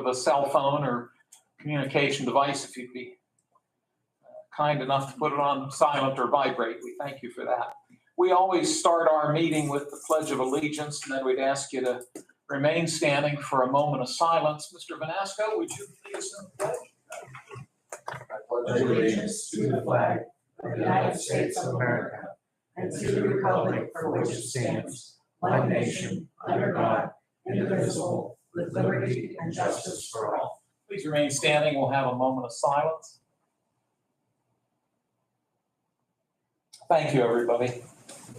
with a cell phone or communication device, if you'd be kind enough to put it on silent or vibrate. We thank you for that. We always start our meeting with the Pledge of Allegiance, and then we'd ask you to remain standing for a moment of silence. Mr. Vanasco, would you please pledge? I pledge allegiance to the flag of the United States of America and to the republic for which it stands, one nation, under God, indivisible, with liberty and justice for all. Please remain standing. We'll have a moment of silence. Thank you, everybody.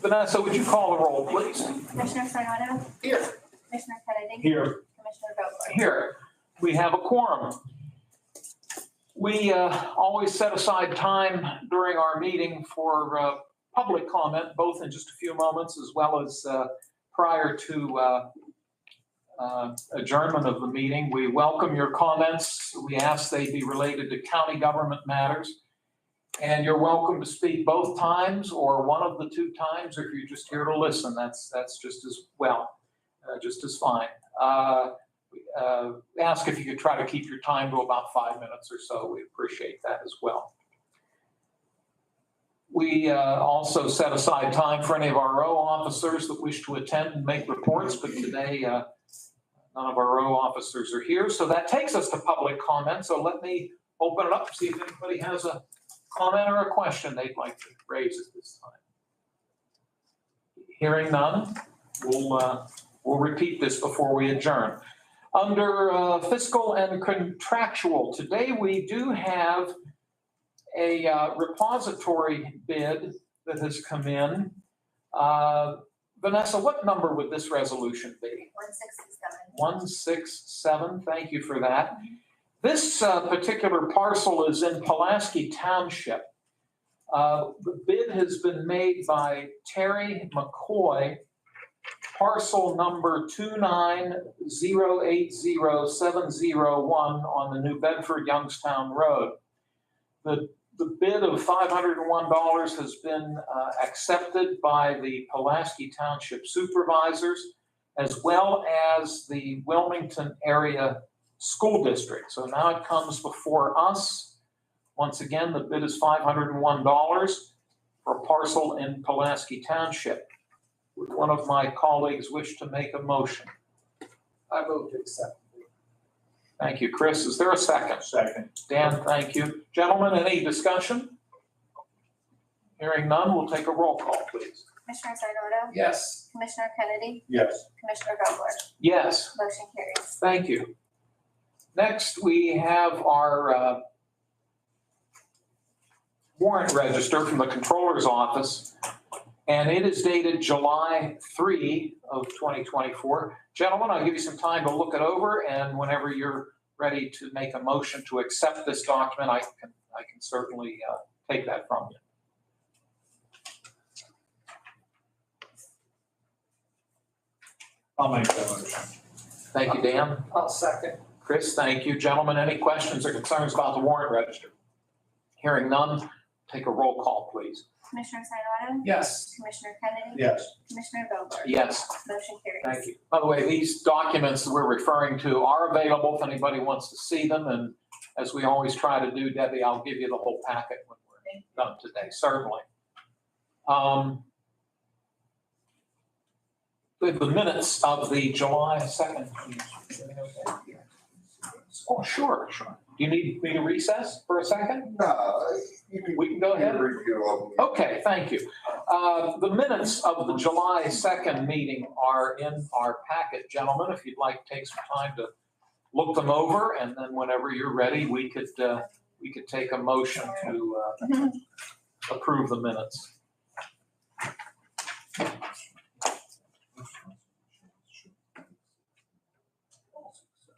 Vanessa, would you call the roll, please? Commissioner Sarnado? Here. Commissioner Kennedy? Here. Commissioner Vogler? Here. We have a quorum. We always set aside time during our meeting for public comment, both in just a few moments as well as prior to adjournment of the meeting. We welcome your comments. We ask they be related to county government matters. And you're welcome to speak both times or one of the two times, or if you're just here to listen, that's just as well, just as fine. Ask if you could try to keep your time to about 5 minutes or so. We appreciate that as well. We also set aside time for any of our row officers that wish to attend and make reports, but today none of our row officers are here. So that takes us to public comment. So let me open it up, see if anybody has a comment or a question they'd like to raise at this time. Hearing none, we'll repeat this before we adjourn. Under fiscal and contractual, today we do have a repository bid that has come in. Vanessa, what number would this resolution be? 167. 167, thank you for that. This particular parcel is in Pulaski Township. The bid has been made by Terry McCoy, parcel number 290807701 on the New Bedford Youngstown Road. The bid of $501 has been accepted by the Pulaski Township supervisors as well as the Wilmington area school district. So now it comes before us. Once again, the bid is $501 for a parcel in Pulaski Township. Would one of my colleagues wish to make a motion? I vote to accept. Thank you, Chris. Is there a second? Second. Dan, thank you. Gentlemen, any discussion? Hearing none, we'll take a roll call, please. Commissioner Sarnado? Yes. Commissioner Kennedy? Yes. Commissioner Vogler? Yes. Motion carries. Thank you. Next, we have our warrant register from the Controller's Office, and it is dated July 3 of 2024. Gentlemen, I'll give you some time to look it over, and whenever you're ready to make a motion to accept this document, I can certainly take that from you. I'll make that motion. Thank you, Dan. I'll second. Chris, thank you. Gentlemen, any questions or concerns about the warrant register? Hearing none, take a roll call, please. Commissioner Sarnado? Yes. Commissioner Kennedy? Yes. Commissioner Vogler? Yes. Motion carries. Thank you. By the way, these documents that we're referring to are available if anybody wants to see them. And as we always try to do, Debbie, I'll give you the whole packet when we're done today, certainly. The minutes of the July 2nd. Oh, sure. Do you need me to recess for a second? No, We can go ahead. Okay, thank you. The minutes of the July 2nd meeting are in our packet, gentlemen. If you'd like to take some time to look them over, and then whenever you're ready, we could take a motion to approve the minutes.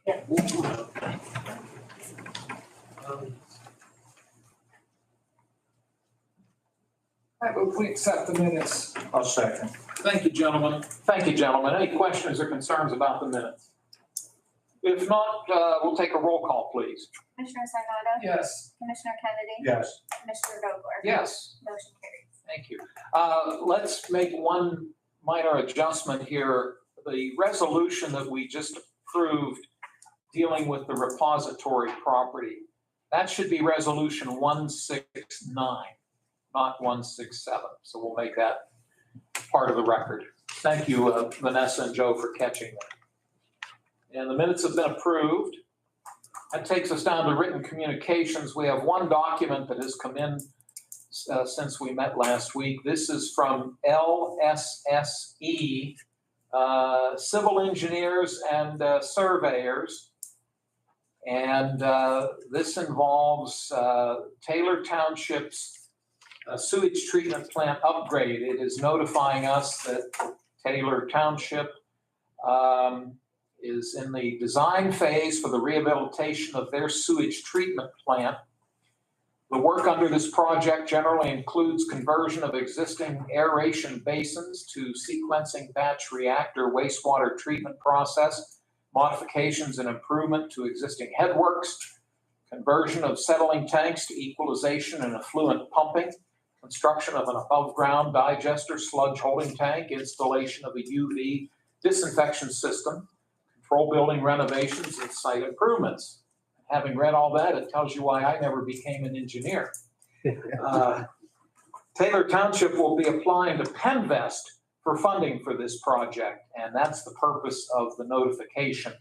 Yeah. I vote we accept the minutes. I'll second. Thank you, gentlemen. Thank you, gentlemen. Any questions or concerns about the minutes? If not, we'll take a roll call, please. Commissioner Sarnado? Yes. Commissioner Kennedy? Yes. Commissioner Vogler? Yes. Motion carries. Thank you. Let's make one minor adjustment here. The resolution that we just approved dealing with the repository property. That should be resolution 169, not 167. So we'll make that part of the record. Thank you, Vanessa and Joe, for catching that. And the minutes have been approved. That takes us down to written communications. We have one document that has come in since we met last week. This is from LSSE, Civil Engineers and Surveyors. And this involves Taylor Township's sewage treatment plant upgrade. It is notifying us that Taylor Township is in the design phase for the rehabilitation of their sewage treatment plant. The work under this project generally includes conversion of existing aeration basins to sequencing batch reactor wastewater treatment process, modifications and improvement to existing headworks, conversion of settling tanks to equalization and effluent pumping, construction of an above-ground digester sludge holding tank, installation of a UV disinfection system, control building renovations, and site improvements. Having read all that, it tells you why I never became an engineer. Taylor Township will be applying to Penvest for funding for this project, and that's the purpose of the notification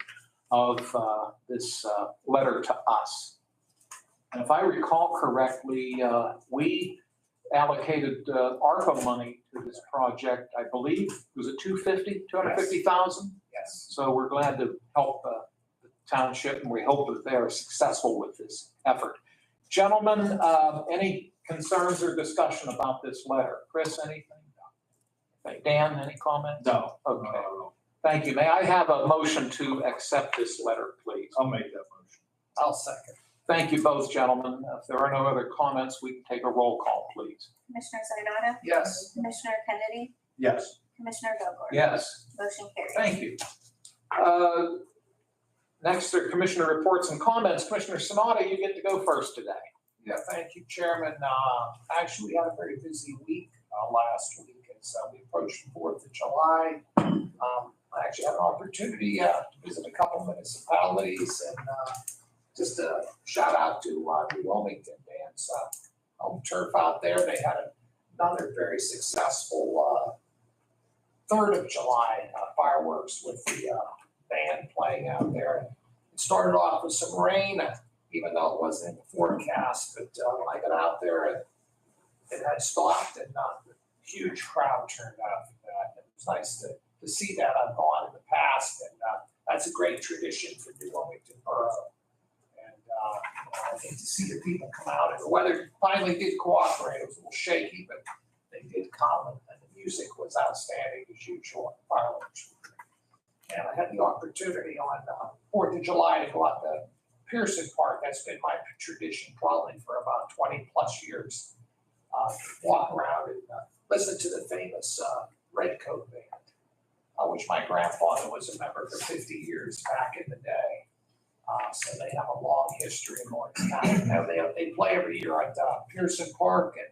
of this letter to us. And if I recall correctly, we allocated ARPA money to this project. I believe, was it 250,000? Yes. So we're glad to help the township, and we hope that they are successful with this effort. Gentlemen, any concerns or discussion about this letter? Chris, anything? Okay. Dan, any comment? No. Okay. Thank you. May I have a motion to accept this letter, please? I'll make that motion. I'll second. Thank you both, gentlemen. If there are no other comments, we can take a roll call, please. Commissioner Sinata? Yes. Commissioner Kennedy? Yes. Commissioner Vogler? Yes. Motion carries. Thank you. Next are commissioner reports and comments. Commissioner Sanada, you get to go first today. Yeah, thank you, Chairman. Actually, we had a very busy week last week as we approached the 4th of July. I actually had an opportunity to visit a couple municipalities and just a shout out to New Wilmington Band's home turf out there. They had another very successful 3rd of July fireworks with the band playing out there. It started off with some rain, even though it wasn't in the forecast. But when I got out there, it had stopped, and a huge crowd turned out for that. It was nice to see that. I've gone in the past, and that's a great tradition for New Wilmington Borough. And I think to see the people come out, and the weather finally did cooperate. It was a little shaky, but they did come, and the music was outstanding as usual. Fireworks. And I had the opportunity on 4th of July to go out to Pearson Park. That's been my tradition probably for about 20 plus years. Walk around and listen to the famous Red Coat Band, which my grandfather was a member for 50 years back in the day. So they have a long history in Lawrence County. They play every year at Pearson Park, and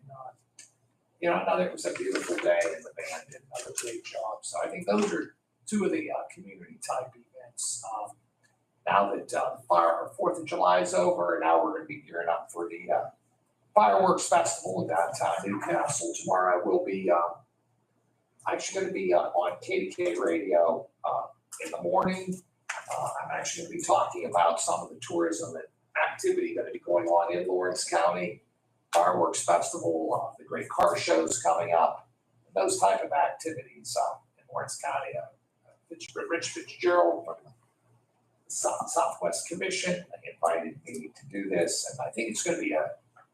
it was a beautiful day, and the band did another great job. So I think those are two of the community type events. Now that 4th of July is over, now we're going to be gearing up for the fireworks festival in downtown Newcastle. Tomorrow I will be actually going to be on KDK radio in the morning. I'm actually going to be talking about some of the tourism and activity going to be going on in Lawrence County. Fireworks festival, the great car shows coming up, those type of activities in Lawrence County. Rich Fitzgerald from the Southwest Commission invited me to do this, and I think it's going to be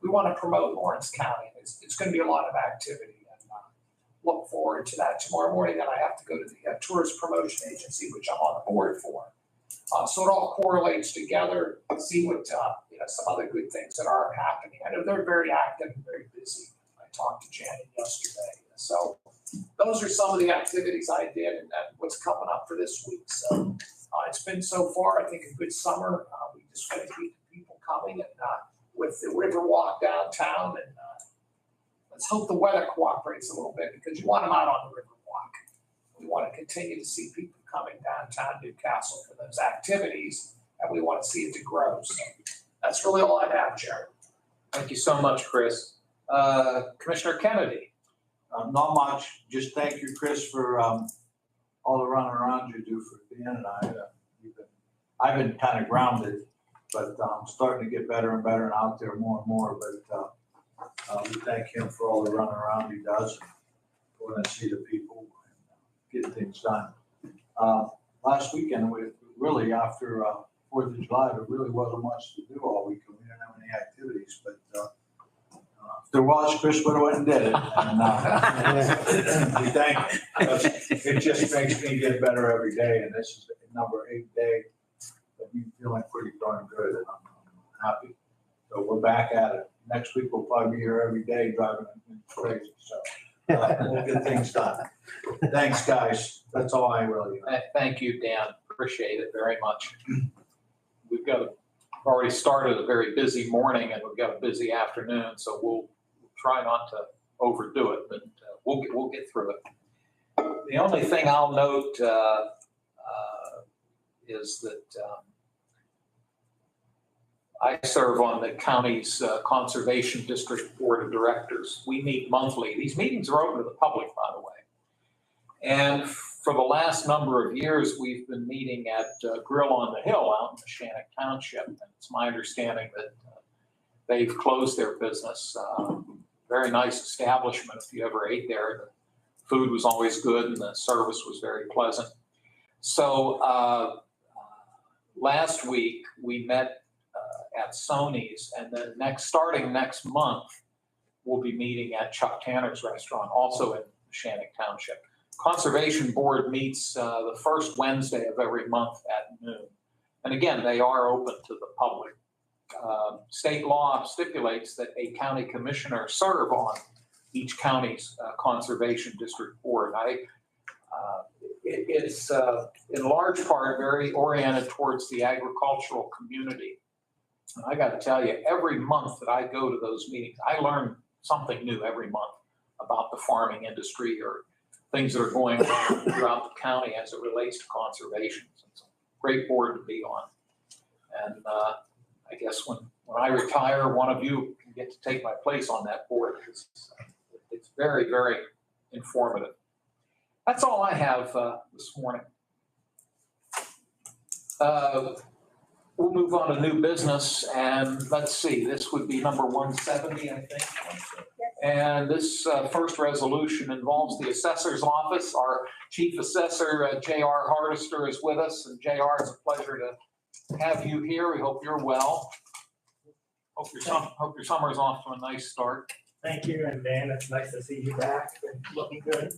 we want to promote Lawrence County. It's going to be a lot of activity, and look forward to that. Tomorrow morning, then I have to go to the Tourist Promotion Agency, which I'm on the board for. So it all correlates together. See what some other good things that are happening. I know they're very active and very busy. I talked to Janet yesterday, so those are some of the activities I did, and what's coming up for this week. So it's been so far, I think, a good summer. We just got to keep the people coming, and with the river walk downtown, and let's hope the weather cooperates a little bit, because you want them out on the river walk. We want to continue to see people coming downtown Newcastle for those activities, and we want to see it to grow. So that's really all I have, Chairman. Thank you so much, Chris. Commissioner Kennedy. Not much, just thank you, Chris, for all the running around you do for Dan and I. I've been kind of grounded, but I'm starting to get better and better and out there more and more. But we thank him for all the running around he does, going to see the people, and get things done. Last weekend, we really, after 4th of July, there really wasn't much to do all weekend. We didn't have any activities, but if there was, Chris would have went and did it. And we thank him. It just makes me get better every day, and this is number 8 day that me feeling pretty darn good, and I'm happy. So we're back at it. Next week we'll probably be here every day driving crazy. So we'll get things done. Thanks, guys. That's all I really. Thank you, Dan. Appreciate it very much. We've already started a very busy morning and we've got a busy afternoon, so we'll try not to overdo it, but we'll get through it. The only thing I'll note is that I serve on the county's Conservation District Board of Directors. We meet monthly. These meetings are open to the public, by the way. And for the last number of years, we've been meeting at Grill on the Hill out in Shannock Township. And it's my understanding that they've closed their business. Very nice establishment if you ever ate there. The food was always good and the service was very pleasant. So last week we met at Sony's, and then starting next month, we'll be meeting at Chuck Tanner's restaurant, also in Shannock Township. Conservation Board meets the first Wednesday of every month at noon. And again, they are open to the public. State law stipulates that a county commissioner serve on each county's Conservation District Board. It's in large part very oriented towards the agricultural community. And I got to tell you, every month that I go to those meetings, I learn something new every month about the farming industry or things that are going on throughout the county as it relates to conservation. It's a great board to be on. And I guess when I retire, one of you can get to take my place on that board. It's very, very informative. That's all I have this morning. We'll move on to new business, and let's see, this would be number 170, I think. And this first resolution involves the assessor's office. Our chief assessor, J.R. Hardister, is with us, and J.R., it's a pleasure to have you here. We hope you're well. Hope your summer's off to a nice start. Thank you, and Dan, it's nice to see you back and looking good.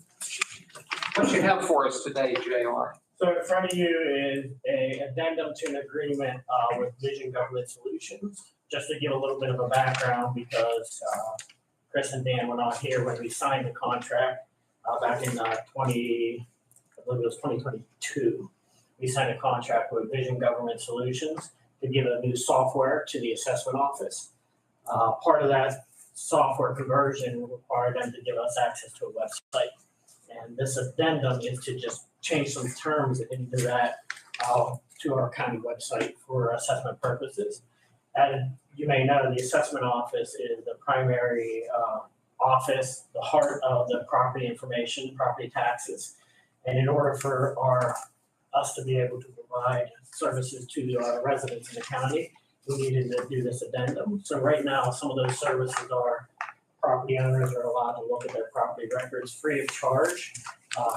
What do you have for us today, J.R.? So in front of you is an addendum to an agreement with Vision Government Solutions. Just to give a little bit of a background, because Chris and Dan were not here when we signed the contract back in 2022. We signed a contract with Vision Government Solutions to give a new software to the assessment office. Part of that software conversion required them to give us access to a website. And this addendum is to just change some terms into that to our county website for assessment purposes. And you may know the assessment office is the primary office, the heart of the property information, property taxes. And in order for us to be able to provide services to our residents in the county, we needed to do this addendum. So right now, some of those services are property owners are allowed to look at their property records free of charge.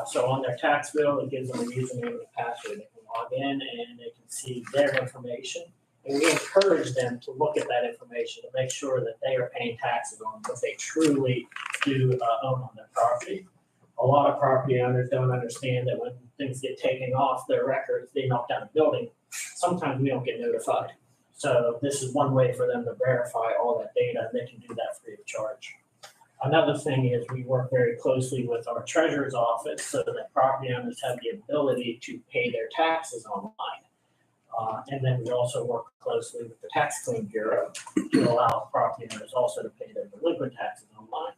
So on their tax bill, it gives them a username and a password. They can log in and they can see their information. And we encourage them to look at that information to make sure that they are paying taxes on what they truly do own on their property. A lot of property owners don't understand that when things get taken off their records, they knock down a building. Sometimes we don't get notified. So this is one way for them to verify all that data, and they can do that free of charge. Another thing is we work very closely with our treasurer's office so that property owners have the ability to pay their taxes online. And then we also work closely with the Tax Claim Bureau to allow property owners also to pay their delinquent taxes online.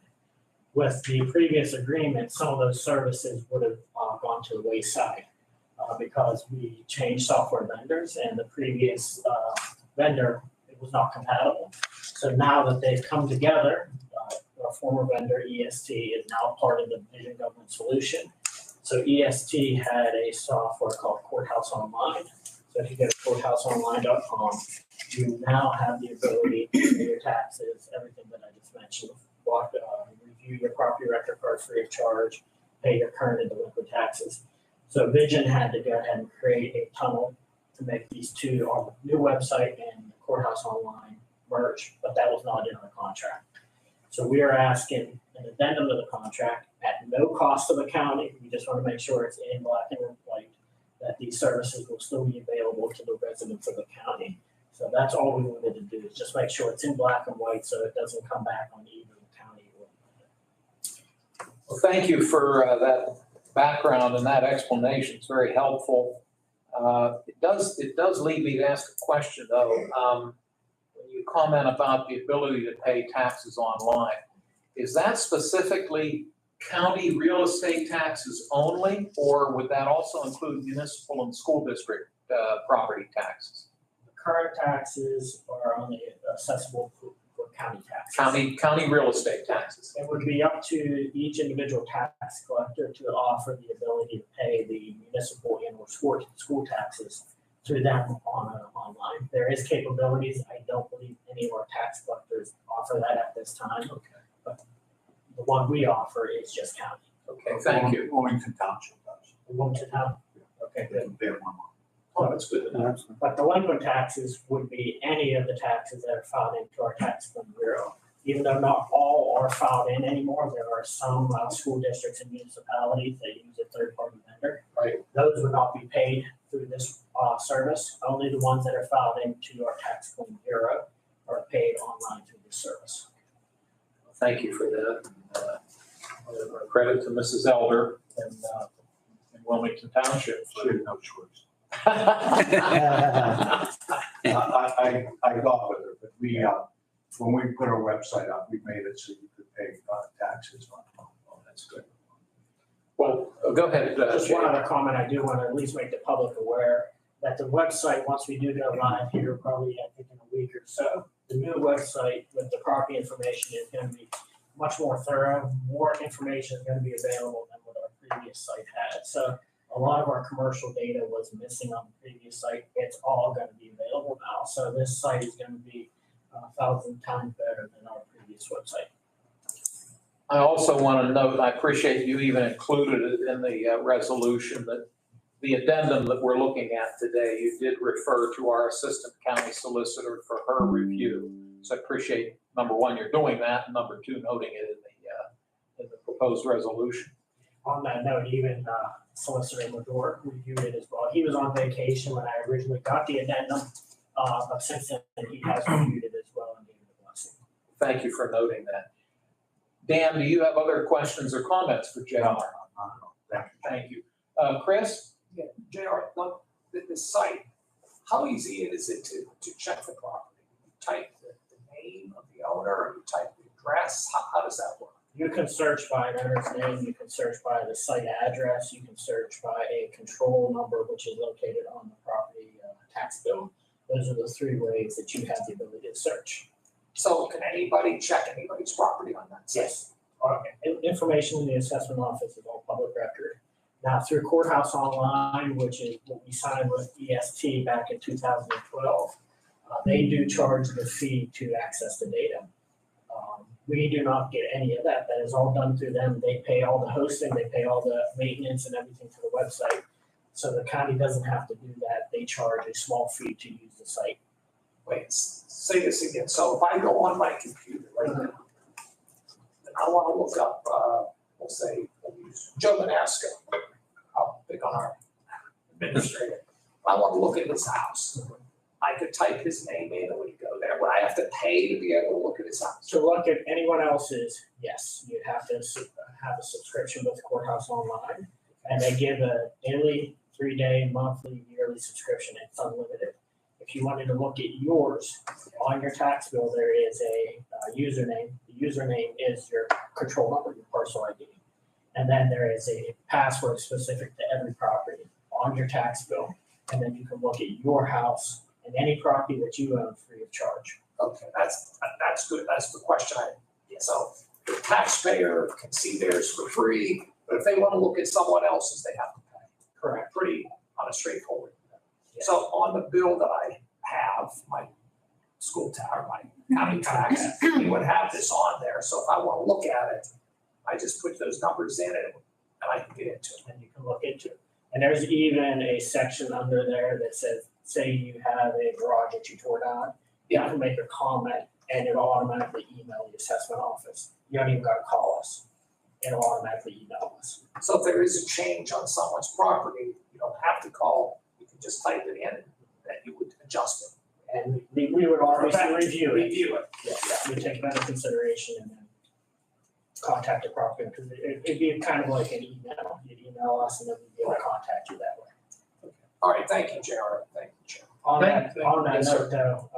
With the previous agreement, some of those services would have gone to the wayside. because we changed software vendors and the previous vendor, it was not compatible. So now that they've come together, our former vendor, EST, is now part of the Vision Government Solution. So EST had a software called Courthouse Online. So if you go to courthouseonline.com, you now have the ability to pay your taxes, everything that I just mentioned, review your property record cards free of charge, pay your current and delinquent taxes. So Vision had to go ahead and create a tunnel to make these two, our new website and Courthouse Online, merge, but that was not in our contract. So we are asking an addendum to the contract at no cost to the county. We just want to make sure it's in black and white, that these services will still be available to the residents of the county. So that's all we wanted to do, is just make sure it's in black and white so it doesn't come back on either the county or. Well, thank you for that background and that explanation. It's very helpful. It does lead me to ask a question, though. When you comment about the ability to pay taxes online, is that specifically county real estate taxes only, or would that also include municipal and school district property taxes? The current taxes are only accessible for county taxes. County real estate taxes. It would be up to each individual tax collector to offer the ability to pay the municipal and or school taxes through them online. There is capabilities. I don't believe any of our tax collectors offer that at this time. Okay. But the one we offer is just county. Okay, thank you. Wilmington Township does. Wilmington Town. Okay, good. They have one more. Oh, that's good to know. But delinquent taxes would be any of the taxes that are filed into our tax claim bureau. Even though not all are filed in anymore, there are some school districts and municipalities that use a third-party vendor. Right. Those would not be paid through this service. Only the ones that are filed into our tax claim bureau are paid online through this service. Thank you for that. Credit to Mrs. Elder in Wilmington Township. She had no choice. I got with her, but we, when we put our website up, we made it so you could pay taxes on. Oh, that's good. Well, go ahead. Just Jay. one other comment, I do want to at least make the public aware that the website, once we do go live here, probably I think in a week or so, the new website with the property information is going to be much more thorough. More information is going to be available than what our previous site had. So a lot of our commercial data was missing on the previous site. It's all going to be available now. So this site is going to be 1,000 times better than our previous website. I also want to note, and I appreciate you even included it in the resolution, that the addendum that we're looking at today, you did refer to our assistant county solicitor for her review. So I appreciate, number one, you're doing that, and number two, noting it in the proposed resolution. On that note, even Solicitor Madore reviewed it as well. He was on vacation when I originally got the addendum, but since then he has reviewed it as well and gave it a blessing. Thank you for noting that. Dan, do you have other questions or comments for JR? Thank you. Chris? Yeah, JR, look, the site, how easy is it to check the property? You type the name of the owner, or you type the address? How does that work? You can search by an owner's name, you can search by the site address, you can search by a control number which is located on the property tax bill. Those are the three ways that you have the ability to search. So can anybody check anybody's property on that site? Yes. Information in the assessment office is all public record. Now through Courthouse Online, which is what we signed with EST back in 2012, they do charge the fee to access the data. We do not get any of that. That is all done through them. They pay all the hosting, they pay all the maintenance and everything to the website. So the county doesn't have to do that. They charge a small fee to use the site. Wait, say this again. So if I go on my computer right now, and I want to look up, we'll say, we'll use Joe Manasco. I'll pick on our administrator. If I want to look at his house, I could type his name in and we go there. Would I have to pay to be able to look at his house? To look at anyone else's, yes, you'd have to have a subscription with Courthouse Online. And they give a daily, 3-day, monthly, yearly subscription. It's unlimited. If you wanted to look at yours, on your tax bill, there is a username. The username is your control number, your parcel ID. And then there is a password specific to every property. on your tax bill. And then you can look at your house and any property that you own free of charge. Okay, that's good. That's the question so the taxpayer can see theirs for free, but if they want to look at someone else's, they have to pay. Correct. Pretty on a straightforward. Yes. So on the bill that I have, my school tax, or my county tax, it would have this on there. So if I want to look at it, I just put those numbers in it and I can get into it. And you can look into it. And there's even a section under there that says, say you have a garage that you tore down, you can make a comment and it'll automatically email the assessment office. You don't even gotta call us. It'll automatically email us. So if there is a change on someone's property, you don't have to call. You can just type it in and then you would adjust it. And we would obviously review it. Review it. Yeah, we take that into consideration and then contact the property, because it'd be kind of like an email. You'd email us and then we'd be able to contact you that way. All right, thank you, Jared. Thank you, Chair. On that Yes, sir. note though,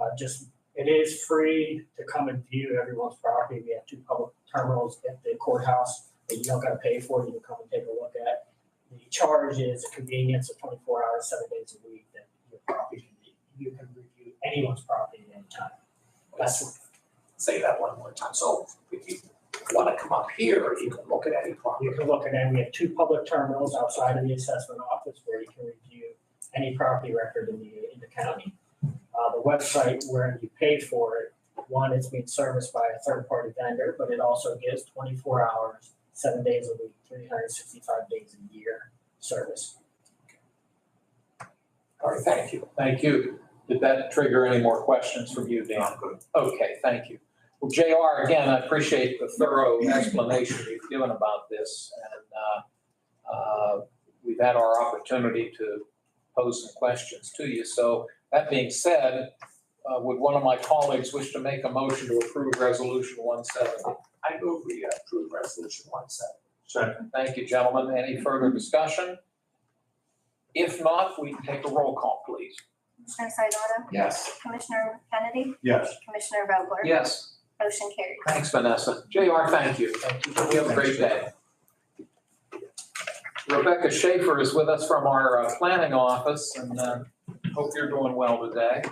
it is free to come and view everyone's property. We have 2 public terminals at the courthouse that you don't gotta pay for, you can come and take a look at. The charge is a convenience of 24 hours, 7 days a week, that your property you can review anyone's property at any time. Let's say that one more time. So if you want to come up here, you can look at any property. You can look at it. We have 2 public terminals outside of the assessment office where you can review any property record in the county. The website where you pay for it, one, it's being serviced by a third-party vendor, but it also gives 24 hours, 7 days a week, 365 days a year service. All right, thank you. Thank you. Did that trigger any more questions from you, Dan? Okay, thank you. Well, JR, again, I appreciate the thorough explanation you've given about this. And we've had our opportunity to pose some questions to you. So that being said, would one of my colleagues wish to make a motion to approve Resolution 170? I move we approve Resolution 170. Second. Thank you, gentlemen. Any further discussion? If not, we can take a roll call, please. Commissioner Sinata, Yes. Commissioner Kennedy, Yes. Commissioner Vogler? Yes. Motion carries. Thanks, Vanessa. JR, thank you. Thank you. You have a great day. Rebecca Schaefer is with us from our planning office, and hope you're doing well today.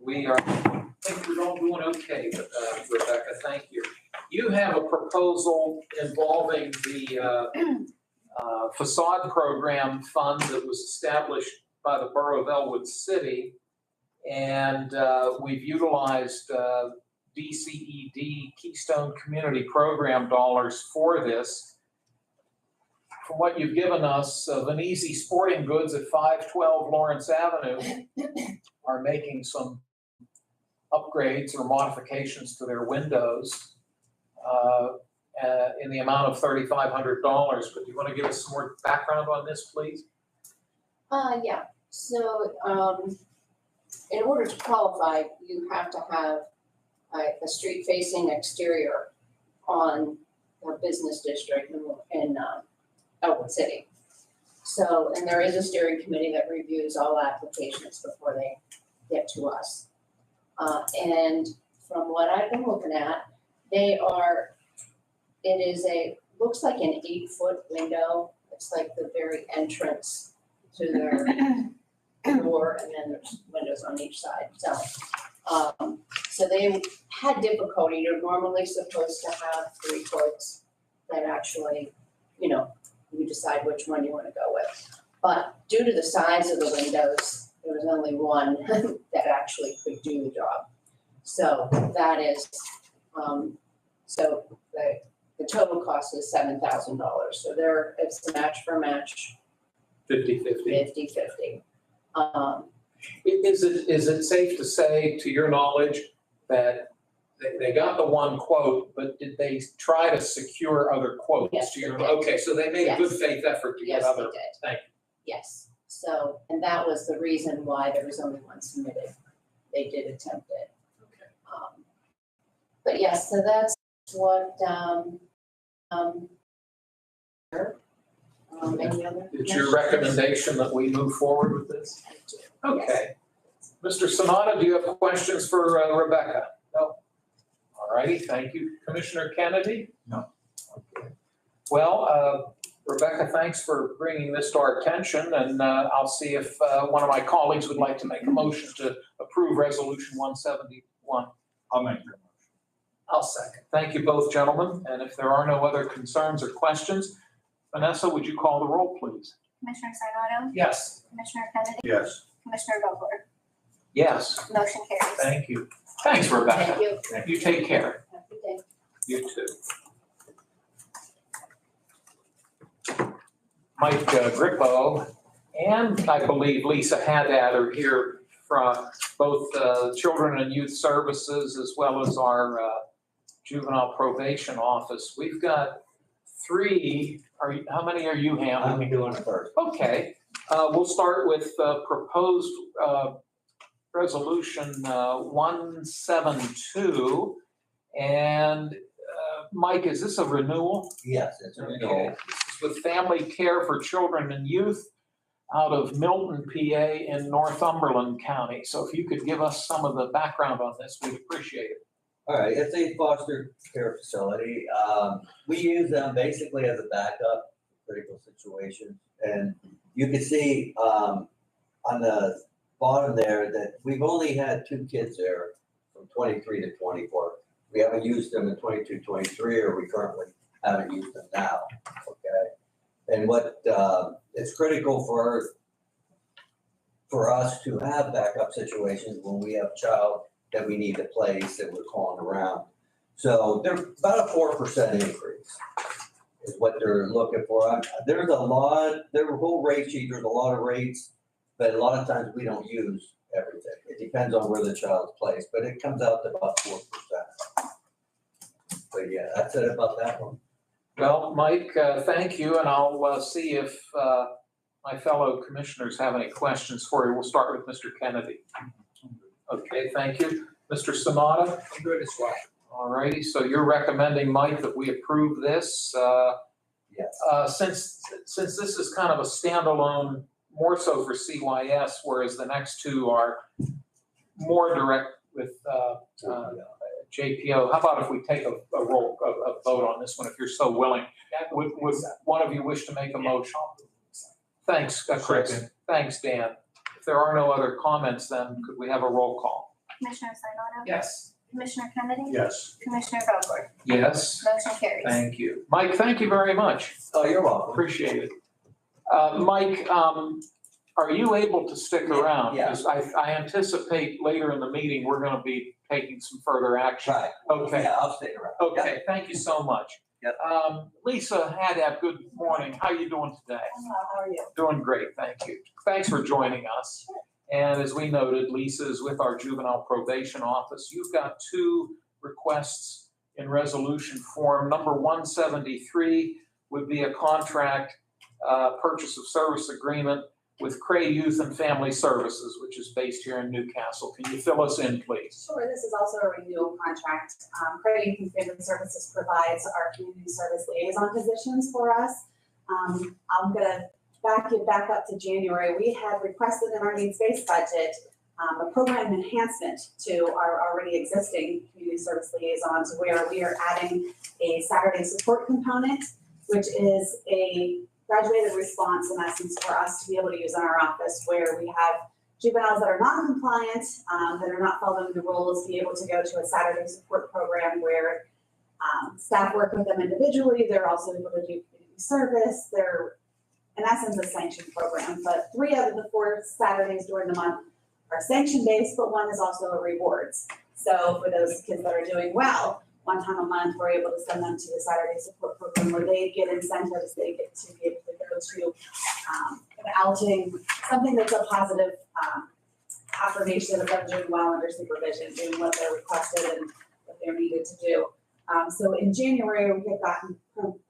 We are, I think we're all doing okay, Rebecca, thank you. You have a proposal involving the facade program fund that was established by the Borough of Elwood City. And we've utilized DCED, Keystone Community Program dollars for this. From what you've given us, Venezi Sporting Goods at 512 Lawrence Avenue are making some upgrades or modifications to their windows in the amount of $3,500. But do you want to give us some more background on this, please? Yeah, so, in order to qualify, you have to have a street-facing exterior on the business district in Elwood City. So, and there is a steering committee that reviews all applications before they get to us. And from what I've been looking at, looks like an 8-foot window. It's like the very entrance to their door, and then there's windows on each side. So they had difficulty. You're normally supposed to have 3 quotes that actually, you decide which one you want to go with. But due to the size of the windows, there was only one that actually could do the job. So that is, so the total cost is $7,000. So it's a match for match. 50-50. 50-50. Is it safe to say, to your knowledge, that they got the one quote, but did they try to secure other quotes? Yes, To your, they did. okay, so they made a good faith effort to get Yes, other. they did. Thank Yes, so, and that was the reason why there was only one submitted. They did attempt it. Okay. But yes, so that's what, any other? It's your recommendation that we move forward with this? Okay. Mr. Sonata, do you have questions for Rebecca? No. All righty, thank you. Commissioner Kennedy? No. Okay. Well, Rebecca, thanks for bringing this to our attention, and I'll see if one of my colleagues would like to make a motion to approve Resolution 171. I'll make that motion. I'll second. Thank you both, gentlemen, and if there are no other concerns or questions, Vanessa, would you call the roll, please? Commissioner Sinata, Yes. Commissioner Kennedy, Yes. Commissioner Vogler, Yes, motion carries. thank you. Thanks, Rebecca. Thank you. You take care. Have a good day. You too. Mike Grippo and I believe Lisa Haddad are here from both Children and Youth Services as well as our Juvenile Probation Office. We've got three. How many are you handling? I'm doing it first. Okay, we'll start with proposed resolution 172. And Mike, is this a renewal? Yes, it's a Okay. renewal. This is with Family Care for Children and Youth out of Milton, PA in Northumberland County. So if you could give us some of the background on this, we'd appreciate it. All right, it's a foster care facility. We use them basically as a backup for critical situations. And you can see on the bottom there that we've only had 2 kids there from 23 to 24. We haven't used them in 22, 23, or we currently haven't used them now, okay? And what it's critical for us to have backup situations when we have a child that we need to place that we're calling around. So they're about a 4% increase is what they're looking for. There's a lot, their whole rate sheet, there's a lot of rates, but a lot of times we don't use everything. It depends on where the child's placed, but it comes out to about 4%. But yeah, that's it about that one. Well, Mike, thank you, and I'll see if my fellow commissioners have any questions for you. We'll start with Mr. Kennedy. Okay, thank you. Mr. Sanada? I'm good as well. All righty, so you're recommending, Mike, that we approve this? Yes. Since this is kind of a standalone, more so for CYS, whereas the next two are more direct with JPO, how about if we take a vote on this one, if you're so willing? Would one of you wish to make a motion? Thanks, Chris. Second. Thanks, Dan. If there are no other comments, then could we have a roll call? Commissioner Sinata, Yes. Commissioner Kennedy, Yes. Commissioner Vogler, Yes, motion carries. thank you. Mike, thank you very much. Oh, you're welcome. Appreciate it. Mike, are you able to stick around? Yeah. Because I anticipate later in the meeting, we're going to be taking some further action. Right. Okay, Yeah, I'll stick around. Yep. okay, thank you so much. Yep. Lisa Haddad, good morning. How are you doing today? How are you? Doing great, thank you. Thanks for joining us. And as we noted, Lisa is with our Juvenile Probation Office. You've got 2 requests in resolution form. Number 173 would be a contract purchase of service agreement with Cray Youth and Family Services, which is based here in Newcastle. Can you fill us in, please? Sure, this is also a renewal contract. Credit Youth and Family Services provides our community service liaison positions for us. I'm gonna back up to January. We had requested in our needs-based budget a program enhancement to our already existing community service liaisons, where we are adding a Saturday support component, which is a graduated response in essence for us to be able to use in our office, where we have juveniles that are not compliant, that are not following the rules, be able to go to a Saturday support program where staff work with them individually. They're also able to do community service. They're in essence a sanctioned program, but 3 out of the 4 Saturdays during the month are sanction based, but 1 is also a rewards. So for those kids that are doing well, 1 time a month, we're able to send them to the Saturday support program where they get incentives, they get to be able to go to an outing, something that's a positive affirmation of them doing well under supervision, doing what they're requested and what they're needed to do. So in January, we had gotten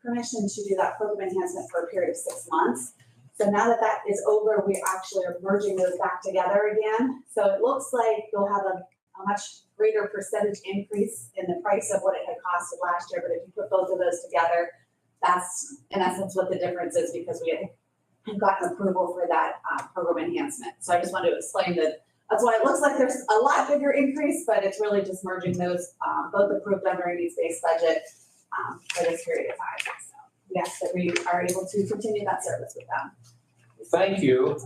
permission to do that program enhancement for a period of 6 months. So now that that is over, we actually are merging those back together again. So it looks like you'll have a much greater percentage increase in the price of what it had costed last year. But if you put both of those together, that's in essence what the difference is, because we had gotten approval for that program enhancement. So I just wanted to explain that. That's why it looks like there's a lot bigger increase, but it's really just merging those, both approved under a needs-based budget for this period of time. So yes, that we are able to continue that service with them. Thank you,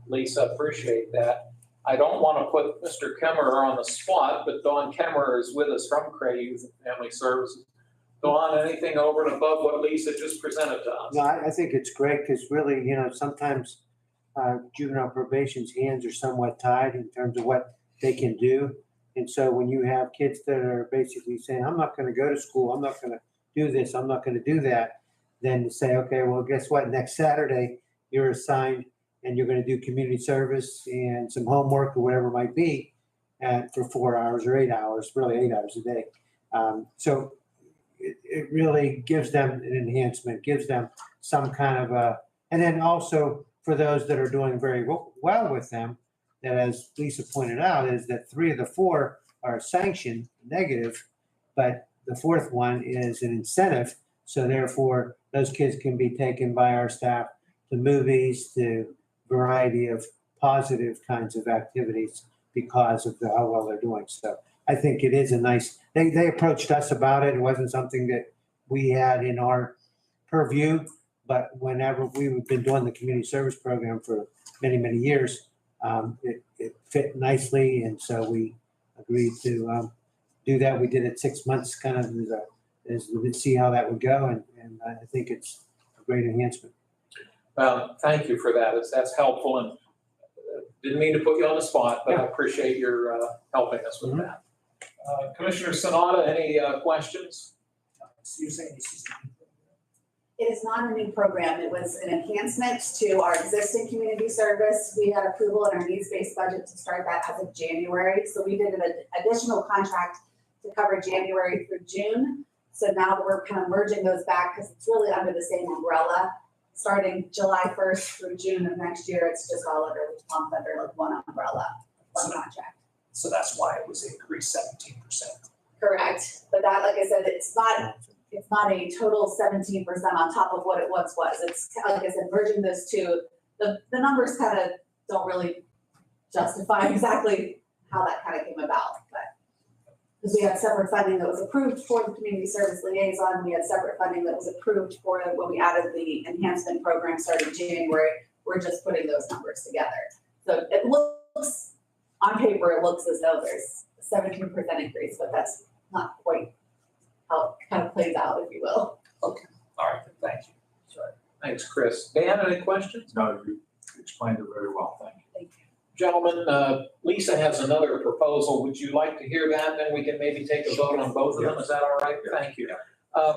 Lisa, appreciate that. I don't want to put Mr. Kemmerer on the spot, but Dawn Kemmerer is with us from Cray Youth and Family Services. Dawn, anything over and above what Lisa just presented to us? No, I think it's great because really, sometimes juvenile probation's hands are somewhat tied in terms of what they can do. And so when you have kids that are basically saying, I'm not going to go to school, I'm not going to do this, I'm not going to do that, then to say, okay, well, guess what? Next Saturday, you're assigned and you're going to do community service and some homework or whatever it might be for 4 hours or 8 hours, really 8 hours a day. So it really gives them an enhancement, gives them some kind of and then also for those that are doing very well with them, that as Lisa pointed out, is that 3 of the 4 are sanctioned negative, but the 4th one is an incentive. So therefore, those kids can be taken by our staff to movies, to variety of positive kinds of activities because of how well they're doing. So I think it is a nice, they approached us about it. It wasn't something that we had in our purview, but whenever we've been doing the community service program for many, many years, it fit nicely. And so we agreed to do that. We did it 6 months kind of as to see how that would go. And I think it's a great enhancement. Well, thank you for that. That's helpful, and didn't mean to put you on the spot, but I appreciate your helping us with that. Commissioner Sanada, any questions? So you're saying this is. It is not a new program. It was an enhancement to our existing community service. We had approval in our needs-based budget to start that as of January. So we did an additional contract to cover January through June. So now we're kind of merging those back because it's really under the same umbrella. Starting July 1st through June of next year, it's just all under like one umbrella, one contract. So that's why it was increased 17%. Correct. But that, like I said, it's not a total 17% on top of what it once was. It's, like I said, merging those two, the numbers kind of don't really justify exactly how that kind of came about, but because we had separate funding that was approved for the community service liaison, we had separate funding that was approved for when we added the enhancement program starting January. We're just putting those numbers together. So it looks, on paper, it looks as though there's a 17% increase, but that's not quite how it kind of plays out, if you will. Okay, all right, thank you. Sorry. Thanks, Chris. Dan, any questions? No, you explained it very well, thank you. Thank you. Gentlemen, Lisa has another proposal. Would you like to hear that? Then we can maybe take a vote on both of them. Is that all right? Thank you.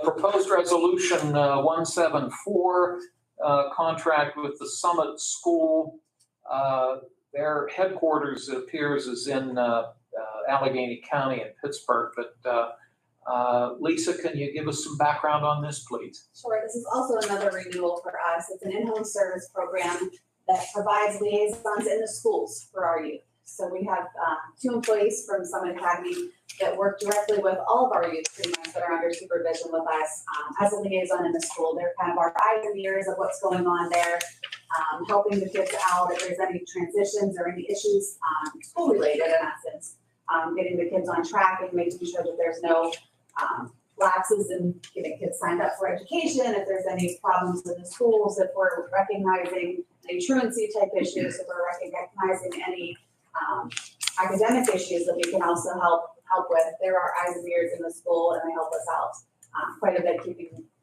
Proposed resolution 174, contract with the Summit School. Their headquarters, it appears, is in Allegheny County in Pittsburgh. But Lisa, can you give us some background on this, please? Sure, this is also another renewal for us. It's an in-home service program that provides liaisons in the schools for our youth. So we have 2 employees from Summit Academy that work directly with all of our youth pretty much that are under supervision with us as a liaison in the school. They're kind of our eyes and ears of what's going on there, helping the kids out if there's any transitions or any issues school related in essence, getting the kids on track and making sure that there's no lapses in getting kids signed up for education, if there's any problems in the schools, if we're recognizing any truancy type issues, if we're recognizing any academic issues that we can also help with. There are eyes and ears in the school and they help us out quite a bit,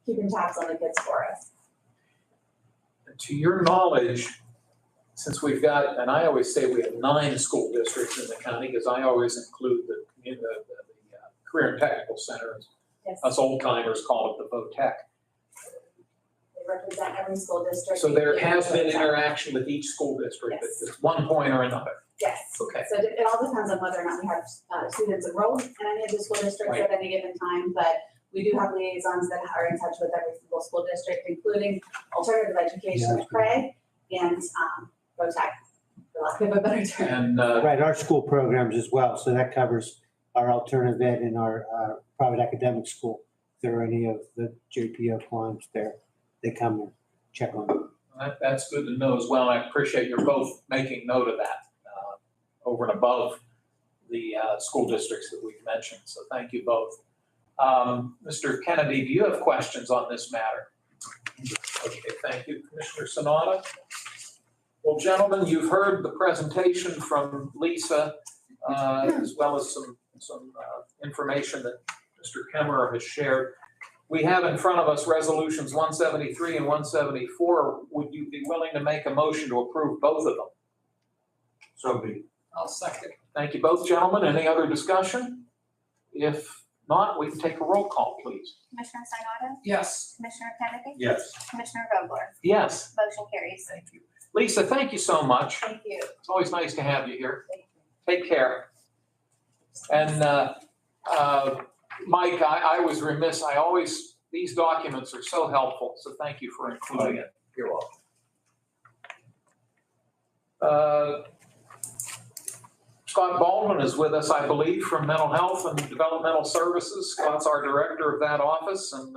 keeping tabs on the kids for us. To your knowledge, since we've got, and I always say we have 9 school districts in the county because I always include the Career and Technical Centers. Yes. Us old timers call it the VOTEC. They represent every school district. So there has been interaction with each school district Yes. at one point or another. Yes. Okay. So it all depends on whether or not we have students enrolled in any of the school districts Right. at any given time, but we do have liaisons that are in touch with every single school district, including alternative education at Cray and VOTEC, for lack of a better term. And Right, our school programs as well. So that covers our alternative ed and our private academic school. If there are any of the JPO clients there, they come and check on them. that's good to know as well. I appreciate you're both making note of that over and above the school districts that we've mentioned. So thank you both. Mr. Kennedy, do you have questions on this matter? Okay, thank you, Commissioner Sanada. Well, gentlemen, you've heard the presentation from Lisa, as well as some information that Mr. Kemmerer has shared. We have in front of us resolutions 173 and 174. Would you be willing to make a motion to approve both of them? So be. I'll second. Thank you both, gentlemen. Any other discussion? If not, we can take a roll call, please. Commissioner Sinata, Yes. Commissioner Kennedy, Yes. Commissioner Vogler, Yes. motion carries. Thank you. Lisa, thank you so much. Thank you. It's always nice to have you here. Thank you. Take care. And Mike, I was remiss. These documents are so helpful, so thank you for including it. You're welcome. Scott Baldwin is with us, I believe, from Mental Health and Developmental Services. Scott's our director of that office. And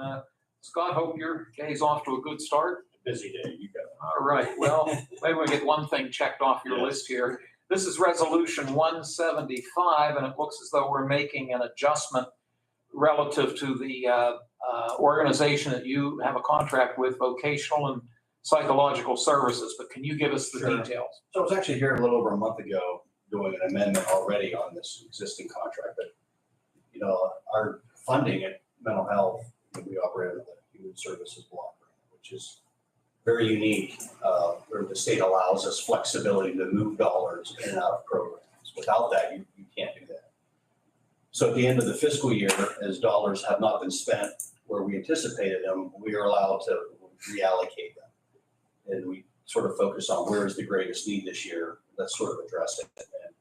Scott, hope your day's off to a good start. Busy day, you got it. All right, well, maybe we get one thing checked off your list here. This is resolution 175, and it looks as though we're making an adjustment relative to the organization that you have a contract with, Vocational and Psychological Services. But can you give us the Sure. details? So I was actually here a little over a month ago doing an amendment already on this existing contract, but, you know, our funding at mental health, we operate under the Human Services Block Grant, which is very unique, where the state allows us flexibility to move dollars in and out of programs. Without that, you can't do that. So at the end of the fiscal year, as dollars have not been spent where we anticipated them, we are allowed to reallocate them. And we sort of focus on where is the greatest need this year. Let's sort of address it. And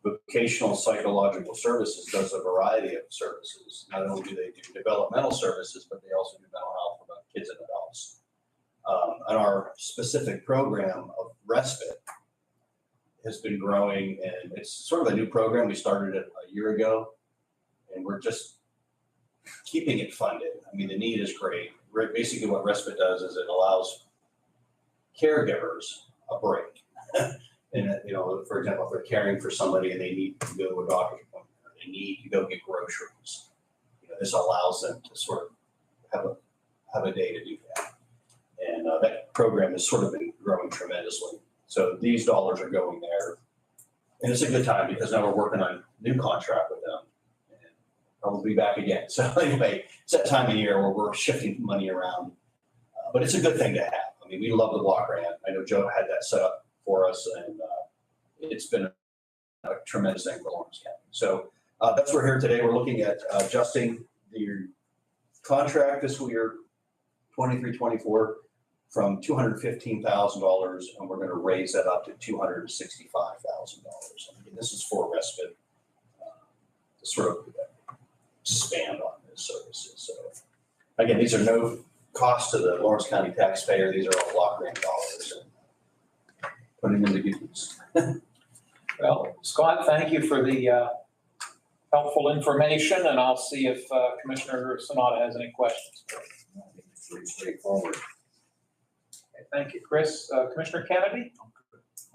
Vocational Psychological Services does a variety of services. Not only do they do developmental services, but they also do mental health for kids and adults. And our specific program of respite has been growing, and it's sort of a new program. We started it a year ago, and we're just keeping it funded. I mean, the need is great. Basically what respite does is it allows caregivers a break. And, you know, for example, if they're caring for somebody and they need to go to a doctor's appointment, or they need to go get groceries, you know, this allows them to sort of have a day to do that. And that program has sort of been growing tremendously. So these dollars are going there. And it's a good time because now we're working on a new contract with them. And I'll be back again. So anyway, it's that time of year where we're shifting money around. But it's a good thing to have. I mean, we love the block grant. I know Joe had that set up for us, and it's been a tremendous thing for Lawrence County. So that's why we're here today. We're looking at adjusting the contract fiscal year 23-24 from $215,000, and we're going to raise that up to $265,000. Again, this is for respite to sort of expand on those services. So again, these are no cost to the Lawrence County taxpayer. These are all block grant dollars, and putting them to good use. Well, Scott, thank you for the helpful information, and I'll see if Commissioner Sanada has any questions. It's pretty straightforward. Okay, thank you, Chris. Commissioner Kennedy?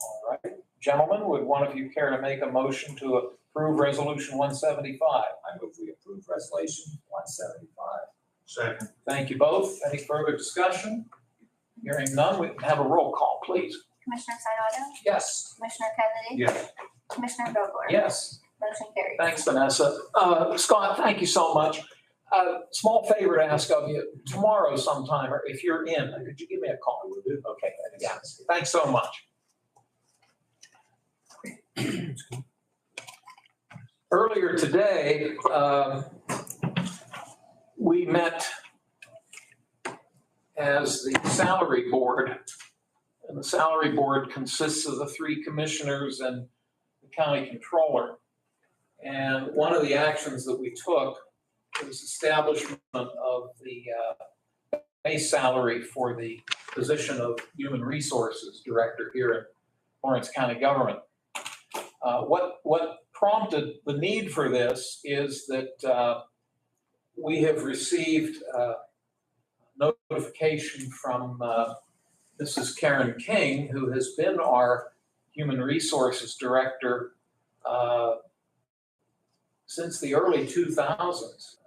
All right. Gentlemen, would one of you care to make a motion to approve Resolution 175? I move we approve resolution 175. Second. Thank you both. Any further discussion? Hearing none, we can have a roll call, please. Commissioner Sinata, Yes. Commissioner Kennedy, Yes. Commissioner Vogler, Yes. motion carries. Thanks, Vanessa. Scott, thank you so much. Small favor to ask of you, tomorrow sometime, or if you're in, could you give me a call? Okay, yeah, thanks so much. Earlier today, we met as the salary board, and the salary board consists of the three commissioners and the county controller. And one of the actions that we took was establishment of the base salary for the position of Human Resources Director here in Lawrence County Government. What prompted the need for this is that we have received notification from Mrs. Karen King, who has been our Human Resources Director since the early 2000s.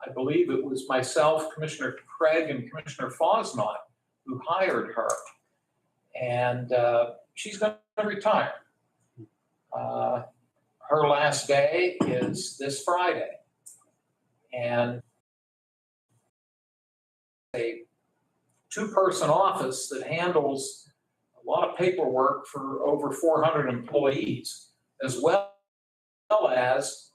I believe it was myself, Commissioner Craig, and Commissioner Fosnot who hired her. And she's going to retire. Her last day is this Friday. And a two-person office that handles a lot of paperwork for over 400 employees, as well as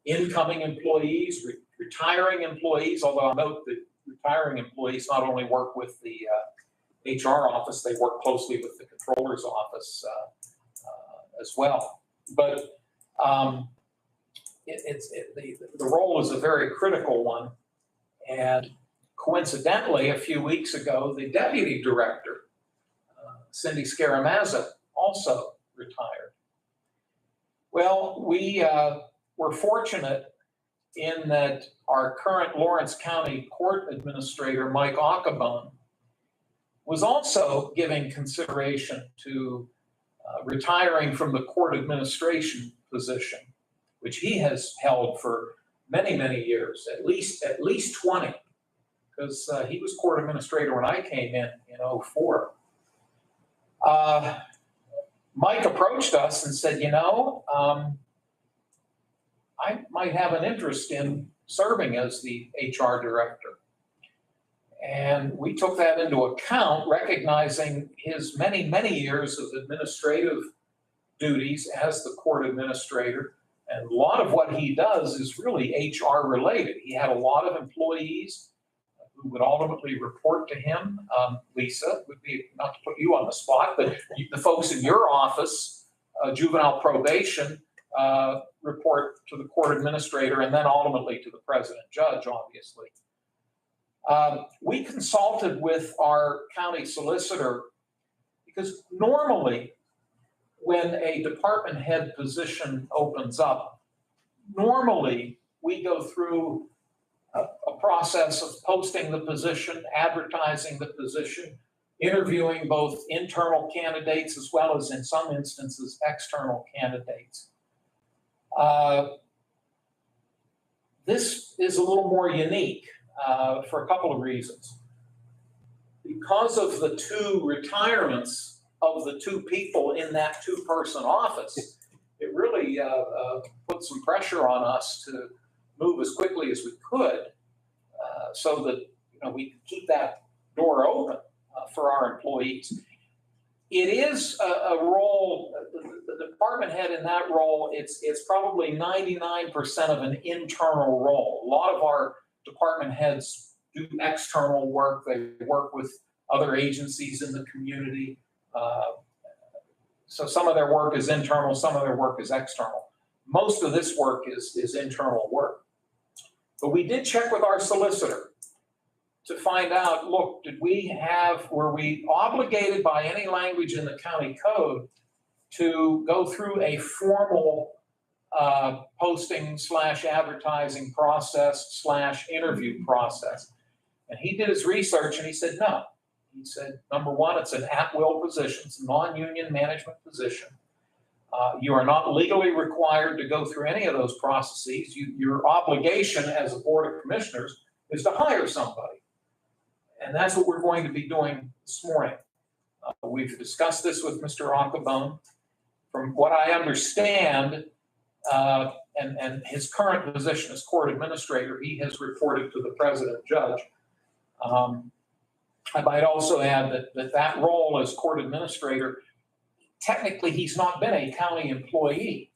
incoming employees, retiring employees, although I note that retiring employees not only work with the HR office, they work closely with the controller's office as well. But the role is a very critical one. And coincidentally, a few weeks ago, the deputy director, Cindy Scaramazza, also retired. Well, we were fortunate in that our current Lawrence County Court Administrator, Mike Achabone, was also giving consideration to retiring from the court administration position, which he has held for many, many years, at least 20, because he was court administrator when I came in 2004. Mike approached us and said, I might have an interest in serving as the HR director. And we took that into account, recognizing his many, many years of administrative duties as the court administrator. And a lot of what he does is really HR related. He had a lot of employees who would ultimately report to him. Lisa, would be, not to put you on the spot, but the folks in your office, juvenile probation, report to the court administrator and then ultimately to the president judge, obviously. We consulted with our county solicitor because normally when a department head position opens up, normally we go through a process of posting the position, advertising the position, interviewing both internal candidates as well as, in some instances, external candidates. This is a little more unique for a couple of reasons. Because of the two retirements of the two people in that two-person office, it really put some pressure on us to move as quickly as we could so that we could keep that door open for our employees. It is a role, the department head in that role, it's probably 99% of an internal role. A lot of our department heads do external work. They work with other agencies in the community. So some of their work is internal, some of their work is external. Most of this work is internal work. But we did check with our solicitor to find out, look, were we obligated by any language in the county code to go through a formal posting / advertising process / interview process? And he did his research and he said, no. He said, number one, it's an at-will position. It's a non-union management position. You are not legally required to go through any of those processes. Your obligation as a board of commissioners is to hire somebody. And that's what we're going to be doing this morning. We've discussed this with Mr. Achabone. From what I understand, and his current position as court administrator, he has reported to the president judge. I might also add that role as court administrator, technically he's not been a county employee.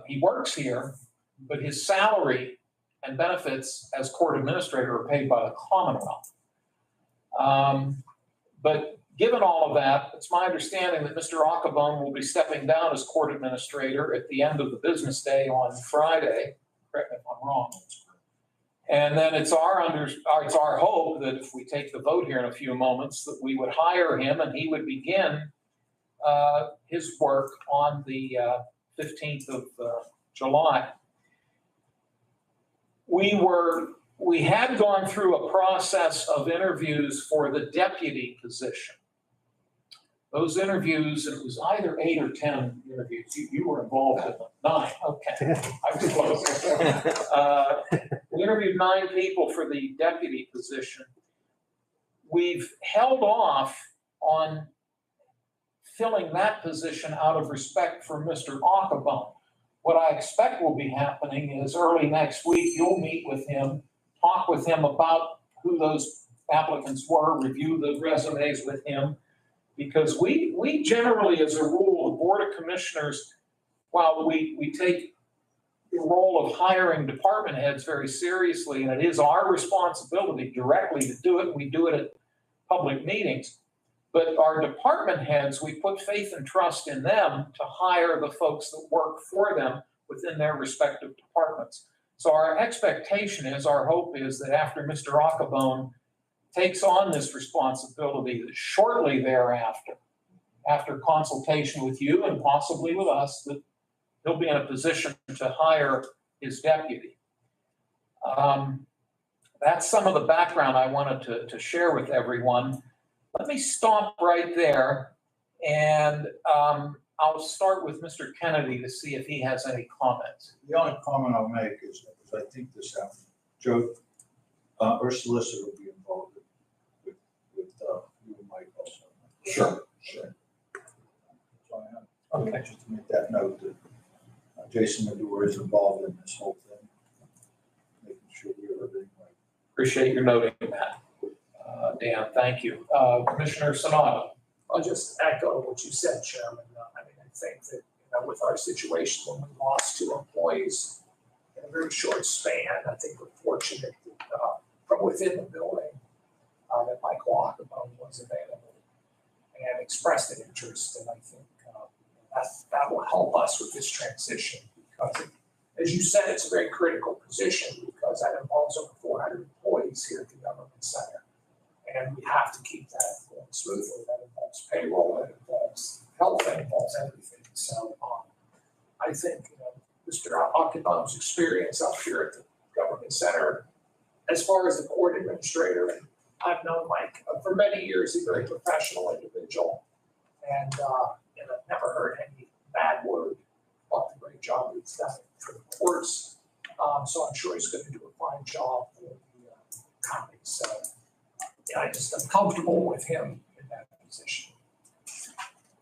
He works here, but his salary and benefits as court administrator are paid by the Commonwealth. But given all of that, it's my understanding that Mr. Achabone will be stepping down as court administrator at the end of the business day on Friday. Correct me if I'm wrong. And then it's our hope that if we take the vote here in a few moments, that we would hire him and he would begin his work on the 15th of July. We had gone through a process of interviews for the deputy position. Those interviews, it was either 8 or 10 interviews. You were involved in them. 9, okay. I was close. We interviewed 9 people for the deputy position. We've held off on filling that position out of respect for Mr. Ackerbone. What I expect will be happening is early next week, you'll meet with him, talk with him about who those applicants were, review the resumes with him. Because we generally, as a rule, the Board of Commissioners, while we take the role of hiring department heads very seriously, and it is our responsibility directly to do it, we do it at public meetings. But our department heads, we put faith and trust in them to hire the folks that work for them within their respective departments. So our expectation is, our hope is that after Mr. Ackerbone takes on this responsibility, that shortly thereafter, after consultation with you and possibly with us, that he'll be in a position to hire his deputy. That's some of the background I wanted to share with everyone. Let me stop right there, and I'll start with Mr. Kennedy to see if he has any comments. The only comment I'll make is I think this happened. Joe, our solicitor will be involved with you and Mike also. Sure. So I have just to make that note that Jason Madura is involved in this whole thing, making sure we are everything right. Appreciate your noting that. Dan, thank you. Commissioner Sonato. I'll just echo what you said, Chairman. I mean, I think that, with our situation when we lost 2 employees in a very short span, I think we're fortunate that from within the building that Michael Ackerbone was available and expressed an interest. And I think that will help us with this transition because, as you said, it's a very critical position because that involves over 400 employees here at the Government Center. And we have to keep that going smoothly. That involves payroll, that involves health, that involves everything. So I think Mr. Ackerbone's experience up here at the Government Center, as far as the court administrator, and I've known Mike for many years. He's a very professional individual, and I've never heard any bad word about the great job he's done for the courts. So I'm sure he's going to do a fine job for the county. So I'm comfortable with him in that position.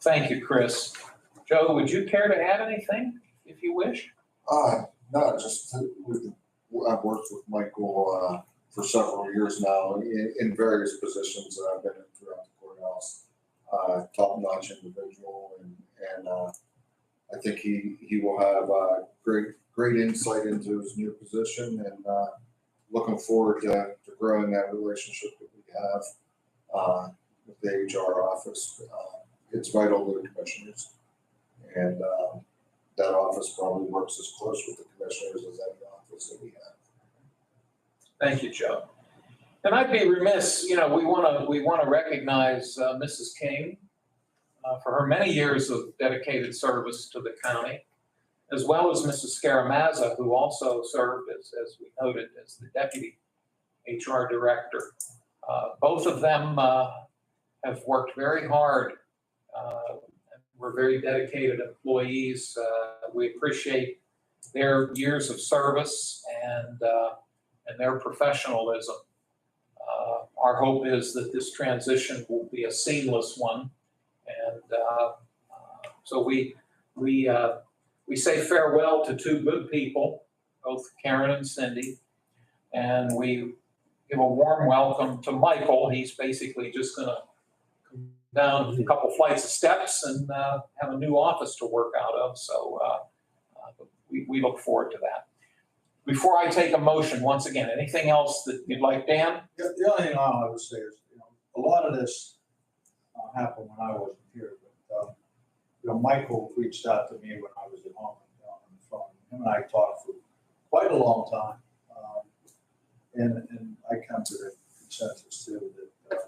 Thank you, Chris. Joe, would you care to add anything, if you wish? No, just I've worked with Michael for several years now in various positions that I've been in throughout the courthouse. Top-notch individual, and I think he will have great insight into his new position, and looking forward to growing that relationship that we have with the HR office. It's vital to the commissioners, and that office probably works as close with the commissioners as any office that we have. Thank you, Joe. And I'd be remiss, we want to recognize Mrs. King for her many years of dedicated service to the county, as well as Mrs. Scaramazza, who also served as we noted, as the deputy HR director. Both of them have worked very hard. We're very dedicated employees. We appreciate their years of service and their professionalism. Our hope is that this transition will be a seamless one, and so we say farewell to 2 good people, both Karen and Cindy, and we give a warm welcome to Michael. He's basically just going to come down a couple flights of steps and have a new office to work out of. So we look forward to that. Before I take a motion, once again, anything else that you'd like, Dan? The only thing I would say is, a lot of this happened when I wasn't here, but Michael reached out to me when I was at home on the phone. Him and I talked for quite a long time, and I come to the consensus too that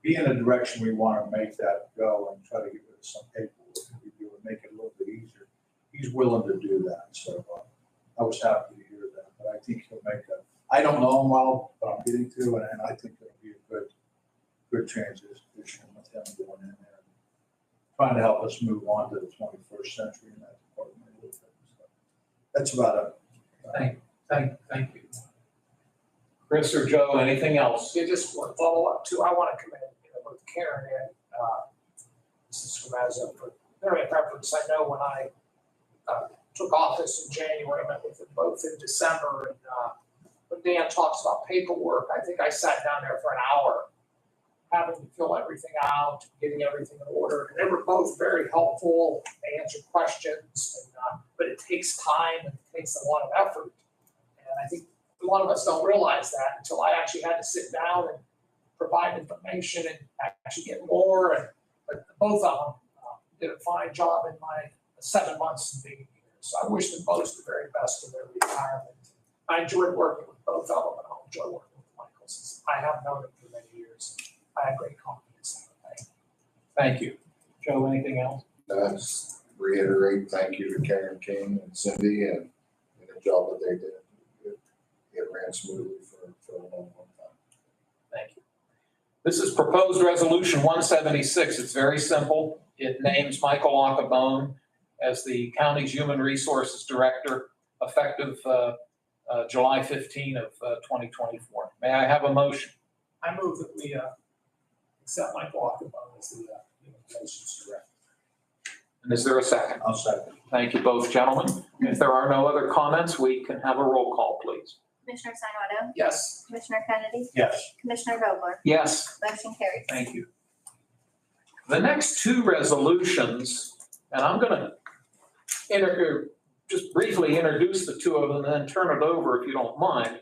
be in the direction we want to make that go and try to get rid of some paperwork that we do and make it a little bit easier. He's willing to do that, so I was happy to hear that. But I think he'll make I don't know him well, but I'm getting to, and I think it'll be a good transition with him going in there, trying to help us move on to the 21st century in that department. So that's about it. Thank you. Chris or Joe, anything else? You just want to follow up too. I want to commend both Karen and Mrs. Scamazzo for their efforts. I know when I took office in January, I met with them both in December, and when Dan talks about paperwork, I think I sat down there for an hour having to fill everything out, getting everything in order, and they were both very helpful. They answered questions, but it takes time and it takes a lot of effort. And I think a lot of us don't realize that until I actually had to sit down and provide information and actually get more. But both of them did a fine job in my 7 months of being here. So I wish them both the very best in their retirement. I enjoyed working with both of them, and I'll enjoy working with Michael since I have known him for many years. I have great confidence in him. Thank you. Joe, anything else? Just reiterate, thank you to Karen King and Cindy and the job that they did. It ran smoothly for a long time. Thank you. This is proposed resolution 176. It's very simple. It names Michael Acabone as the county's human resources director effective July 15 of 2024. May I have a motion? I move that we accept Michael Acabone as the human relations director. And is there a second? I'll second. Thank you both, gentlemen. If there are no other comments, we can have a roll call, please. Commissioner Sinata, Yes. Commissioner Kennedy, Yes. Commissioner Vogler, Yes. motion carries. Thank you. The next two resolutions, and I'm going to just briefly introduce the two of them and then turn it over, if you don't mind,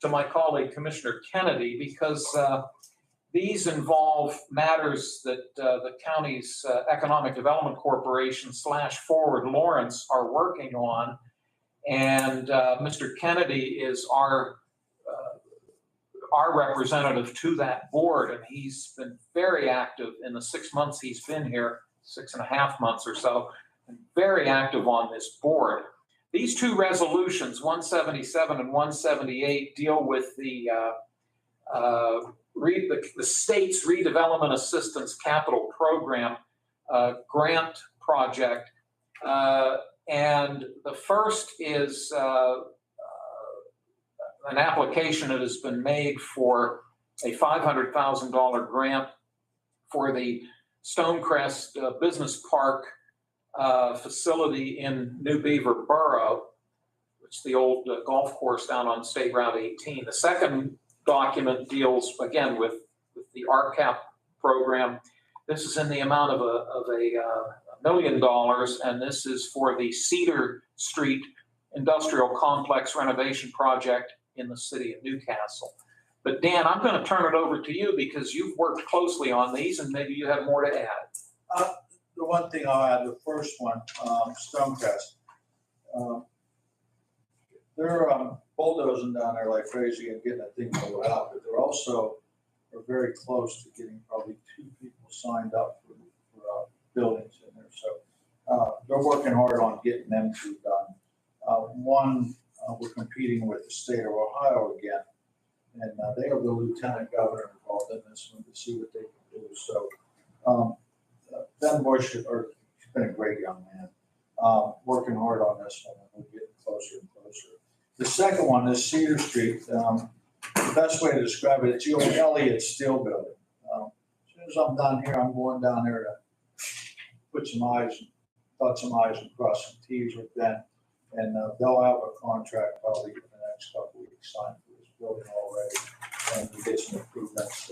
to my colleague, Commissioner Kennedy, because these involve matters that the county's Economic Development Corporation / Forward Lawrence are working on. And Mr. Kennedy is our representative to that board, and he's been very active in the 6 months he's been here, 6.5 months or so, and very active on this board. These two resolutions, 177 and 178, deal with the state's redevelopment assistance capital program grant project. And the first is an application that has been made for a $500,000 grant for the Stonecrest Business Park facility in New Beaver Borough, which is the old golf course down on State Route 18. The second document deals, again, with the RCAP program. This is in the amount of $1 million, and this is for the Cedar Street Industrial Complex renovation project in the city of Newcastle. But Dan, I'm going to turn it over to you because you've worked closely on these and maybe you have more to add. The one thing I'll add, the first one, Stonecrest. They're bulldozing down there like crazy and getting that thing rolled out, but they're also are very close to getting probably 2 people signed up for buildings in there. So they're working hard on getting them two done. One, we're competing with the state of Ohio again, and they have the lieutenant governor involved in this one to see what they can do. So Ben Bush, he's been a great young man, working hard on this one, and we're getting closer and closer. The second one is Cedar Street. The best way to describe it, it's the old Elliott Steel building. As soon as I'm done here, I'm going down there to put some dot some I's and cross some T's with them. And they'll have a contract probably in the next couple of weeks signed for this building already. And we get some improvements.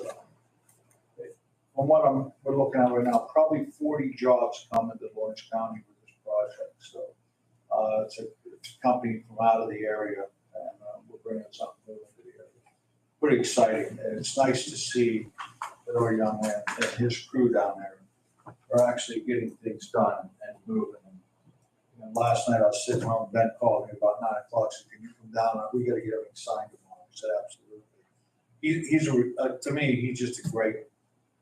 From what we're looking at right now, probably 40 jobs coming to Lawrence County with this project. So it's a company from out of the area, and we're bringing something new into the area. Pretty exciting, and it's nice to see that our young man and his crew down there are actually getting things done and moving. And last night I was sitting home, Ben called me about 9 o'clock, said, "Can you come down? We got to get everything signed tomorrow." I said, "Absolutely." He's to me, he's just a great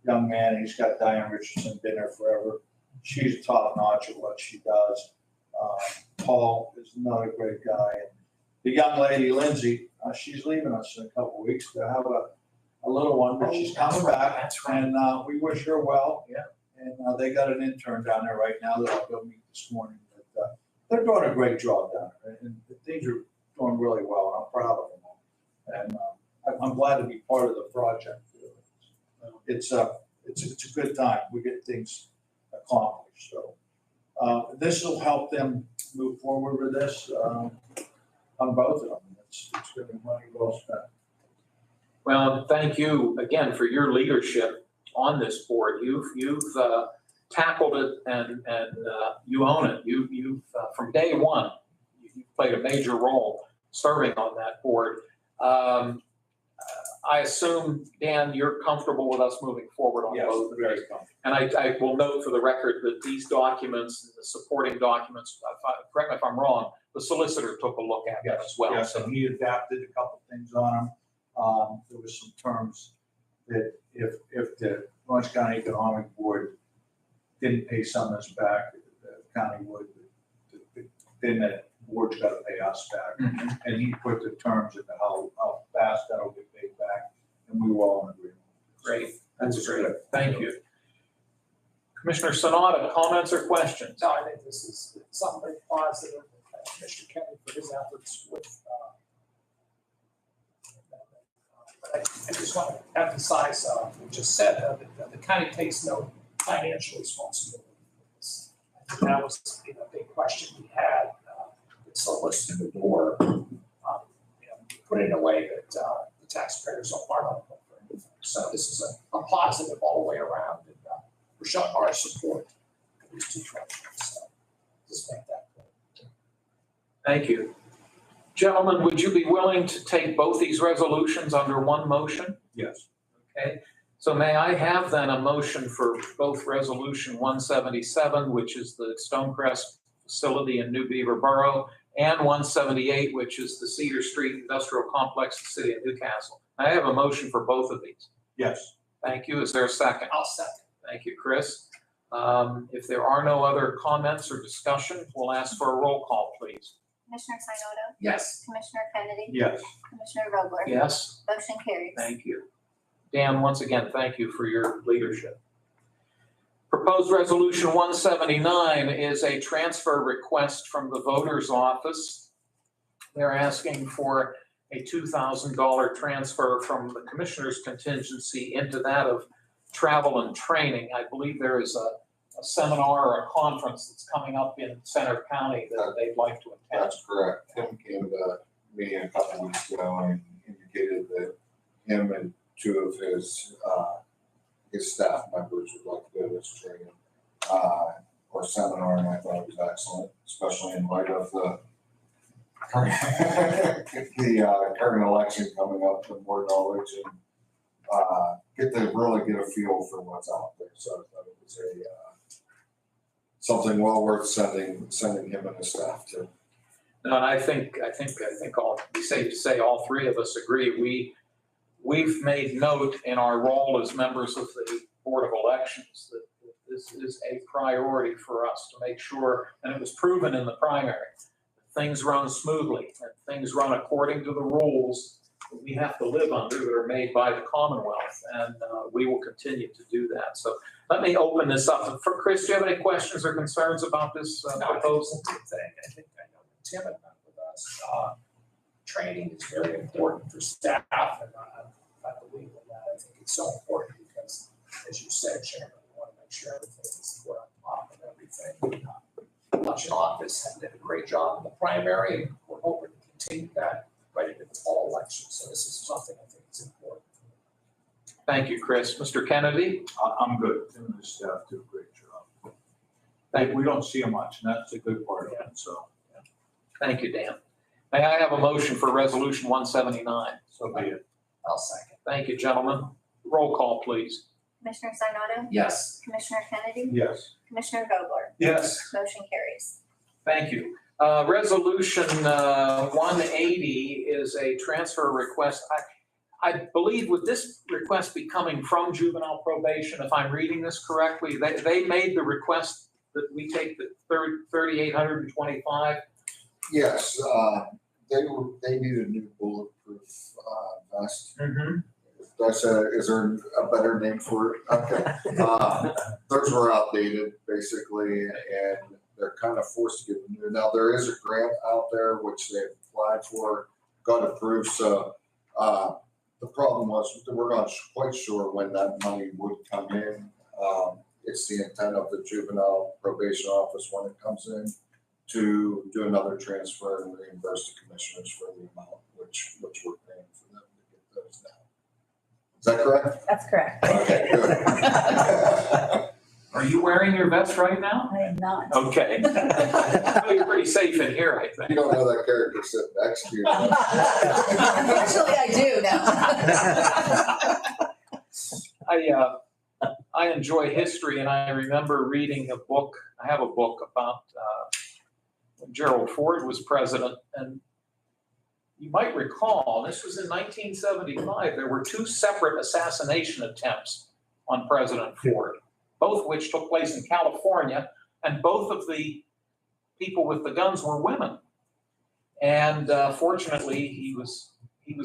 young man. He's got Diane Richardson, been there forever. She's top notch at what she does. Paul is another great guy. And the young lady, Lindsay, she's leaving us in a couple of weeks to have a little one, but she's coming back. That's right. And we wish her well. Yeah. And they got an intern down there right now that I'll go meet this morning. But they're doing a great job down there, and things are going really well, and I'm proud of them all. And I'm glad to be part of the project. It's a good time. We get things accomplished, so. This will help them move forward with this, on both of them. It's gonna be money well spent. Well, thank you again for your leadership on this board. You've tackled it and you own it. You've from day one, you played a major role serving on that board. I assume, Dan, you're comfortable with us moving forward on Yes, both of very these. comfortable. And I will note for the record that these documents, the supporting documents, correct me if I'm wrong, the solicitor took a look at them as well. Yes, and he adapted a couple things on them. There was some terms that if the Orange County Economic Board didn't pay some of this back, the county would, then the board's got to pay us back. Mhm. And he put the terms into how fast that'll get paid back, and we were all in agreement. Great, that's great. Thank you. Commissioner Sanada, comments or questions? No, I think this is something very positive. Mr. Kenny for his efforts with, but I just want to emphasize, we just said that the county takes no financial responsibility for this. I think that was, a big question we had. So listed the door, put it in a way that the taxpayers aren't on the hook for anything. So this is a positive all the way around, and we're showing our support for these two projects. So just make that clear. Thank you. Gentlemen, would you be willing to take both these resolutions under one motion? Yes. Okay, so may I have then a motion for both Resolution 177, which is the Stonecrest facility in New Beaver Borough, and 178, which is the Cedar Street Industrial Complex in the city of Newcastle. I have a motion for both of these. Yes. Thank you. Is there a second? I'll second. Thank you, Chris. If there are no other comments or discussion, we'll ask for a roll call, please. Commissioner Sinata, Yes. Commissioner Kennedy, Yes. Commissioner Vogler? Yes? Motion carries. Thank you. Dan, once again, thank you for your leadership. Proposed Resolution 179 is a transfer request from the Voters Office. They're asking for a $2,000 transfer from the Commissioner's contingency into that of travel and training. I believe there is a seminar or a conference that's coming up in Center County that they'd like to attend. That's correct. Tim came to me a couple weeks ago and indicated that him and two of his staff members would like to go to this training or seminar, and I thought it was excellent, especially in light of the current election coming up, with more knowledge and really get a feel for what's out there. So I thought it was something well worth sending him and his staff to. No, and I think I'll be safe to say all three of us agree. We've made note in our role as members of the Board of Elections that this is a priority for us to make sure, and it was proven in the primary, that things run smoothly and things run according to the rules that we have to live under that are made by the Commonwealth, and we will continue to do that. So let me open this up. For Chris, do you have any questions or concerns about this proposal? I think I know Tim had met with us. Training is very important for staff, and I believe in that. I think it's so important because, as you said, Chairman, we want to make sure everything is on top of everything. The election office did a great job in the primary, and we're hoping to continue that right into the fall election. So this is something I think is important. Thank you, Chris. Mr. Kennedy? I'm good. Tim and his staff do a great job. Thank you. We don't see them much, and that's a good part of it, so. Thank you, Dan. May I have a motion for Resolution 179? So be it. I'll second. Thank you, gentlemen. Roll call, please. Commissioner Sinata, Yes. Commissioner Kennedy, Yes. Commissioner Vogler? Yes. Motion carries. Thank you. Resolution 180 is a transfer request. I believe would this request be coming from juvenile probation, if I'm reading this correctly? They made the request that we take the $3,825. Yes, they need a new bulletproof vest. Mm-hmm. Is there a better name for it? Okay. Those were outdated basically, and they're kind of forced to get new. Now there is a grant out there which they've applied for, got approved, so The problem was, we're not quite sure when that money would come in. It's the intent of the juvenile probation office when it comes in to do another transfer and reimburse the commissioners for the amount which we're paying for them to get those now. Is that correct? That's correct. Okay, good. Are you wearing your vest right now? I am not. Okay. Well, you're pretty safe in here, I You think. don't know that character sitting next to you. Unfortunately, I do now. I enjoy history, and I remember reading a book. I have a book about when Gerald Ford was president, and you might recall, this was in 1975, there were 2 separate assassination attempts on President Ford, both which took place in California, and both of the people with the guns were women. And fortunately, he was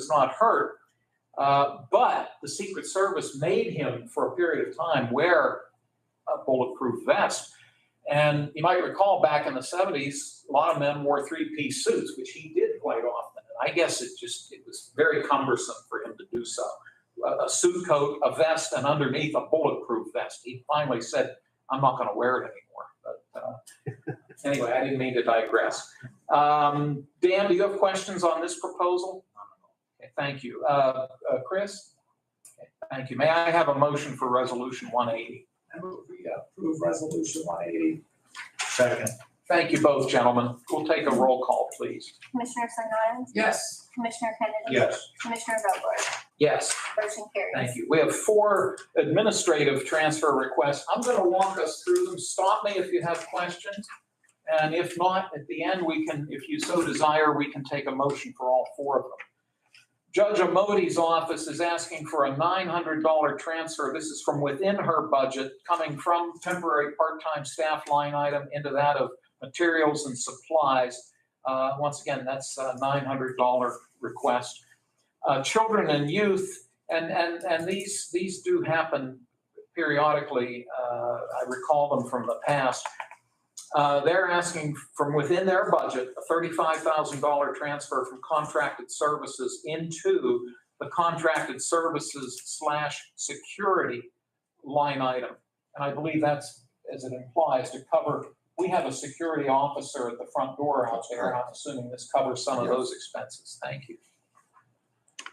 not hurt. But the Secret Service made him, for a period of time, wear a bulletproof vest. And you might recall back in the 70s, a lot of men wore 3-piece suits, which he did quite often. And I guess it was very cumbersome for him to do so. A suit coat, a vest, and underneath a bulletproof vest. He finally said, I'm not going to wear it anymore. But anyway, I didn't mean to digress. Dan, do you have questions on this proposal? Okay, thank you. Chris? Okay, thank you. May I have a motion for Resolution 180? I move we approve resolution 180. Second. Thank you both, gentlemen. We'll take a roll call, please. Commissioner Sinata? Yes. Commissioner Kennedy? Yes. Commissioner Vogler? Yes, Motion carries. thank you. We have 4 administrative transfer requests. I'm going to walk us through them. Stop me if you have questions. And if not, at the end, we can, if you so desire, we can take a motion for all 4 of them. Judge Amodi's office is asking for a $900 transfer. This is from within her budget, coming from temporary part-time staff line item into that of materials and supplies. Once again, that's a $900 request. Children and youth, and these do happen periodically. I recall them from the past. They're asking from within their budget a $35,000 transfer from contracted services into the contracted services / security line item. And I believe that's, as it implies, to cover, we have a security officer at the front door out there. I'm assuming this covers some of those expenses. Thank you.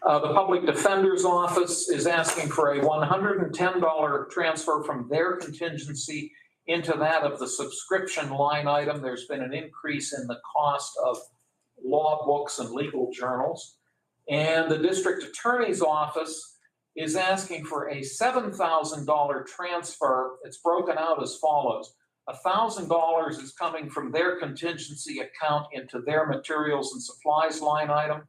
The Public Defender's Office is asking for a $110 transfer from their contingency into that of the subscription line item. There's been an increase in the cost of law books and legal journals. And the District Attorney's Office is asking for a $7,000 transfer. It's broken out as follows. $1,000 is coming from their contingency account into their materials and supplies line item.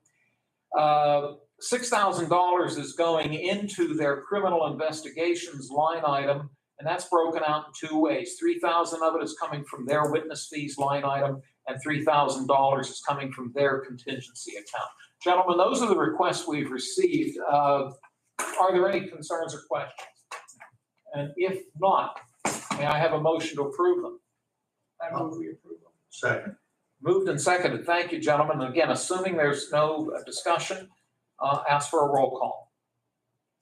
$6,000 is going into their criminal investigations line item, and that's broken out in 2 ways. $3,000 of it is coming from their witness fees line item, and $3,000 is coming from their contingency account. Gentlemen, those are the requests we've received. Are there any concerns or questions? And if not, may I have a motion to approve them? I move we approve them. Second. Moved and seconded. Thank you, gentlemen. Again, assuming there's no discussion, ask for a roll call.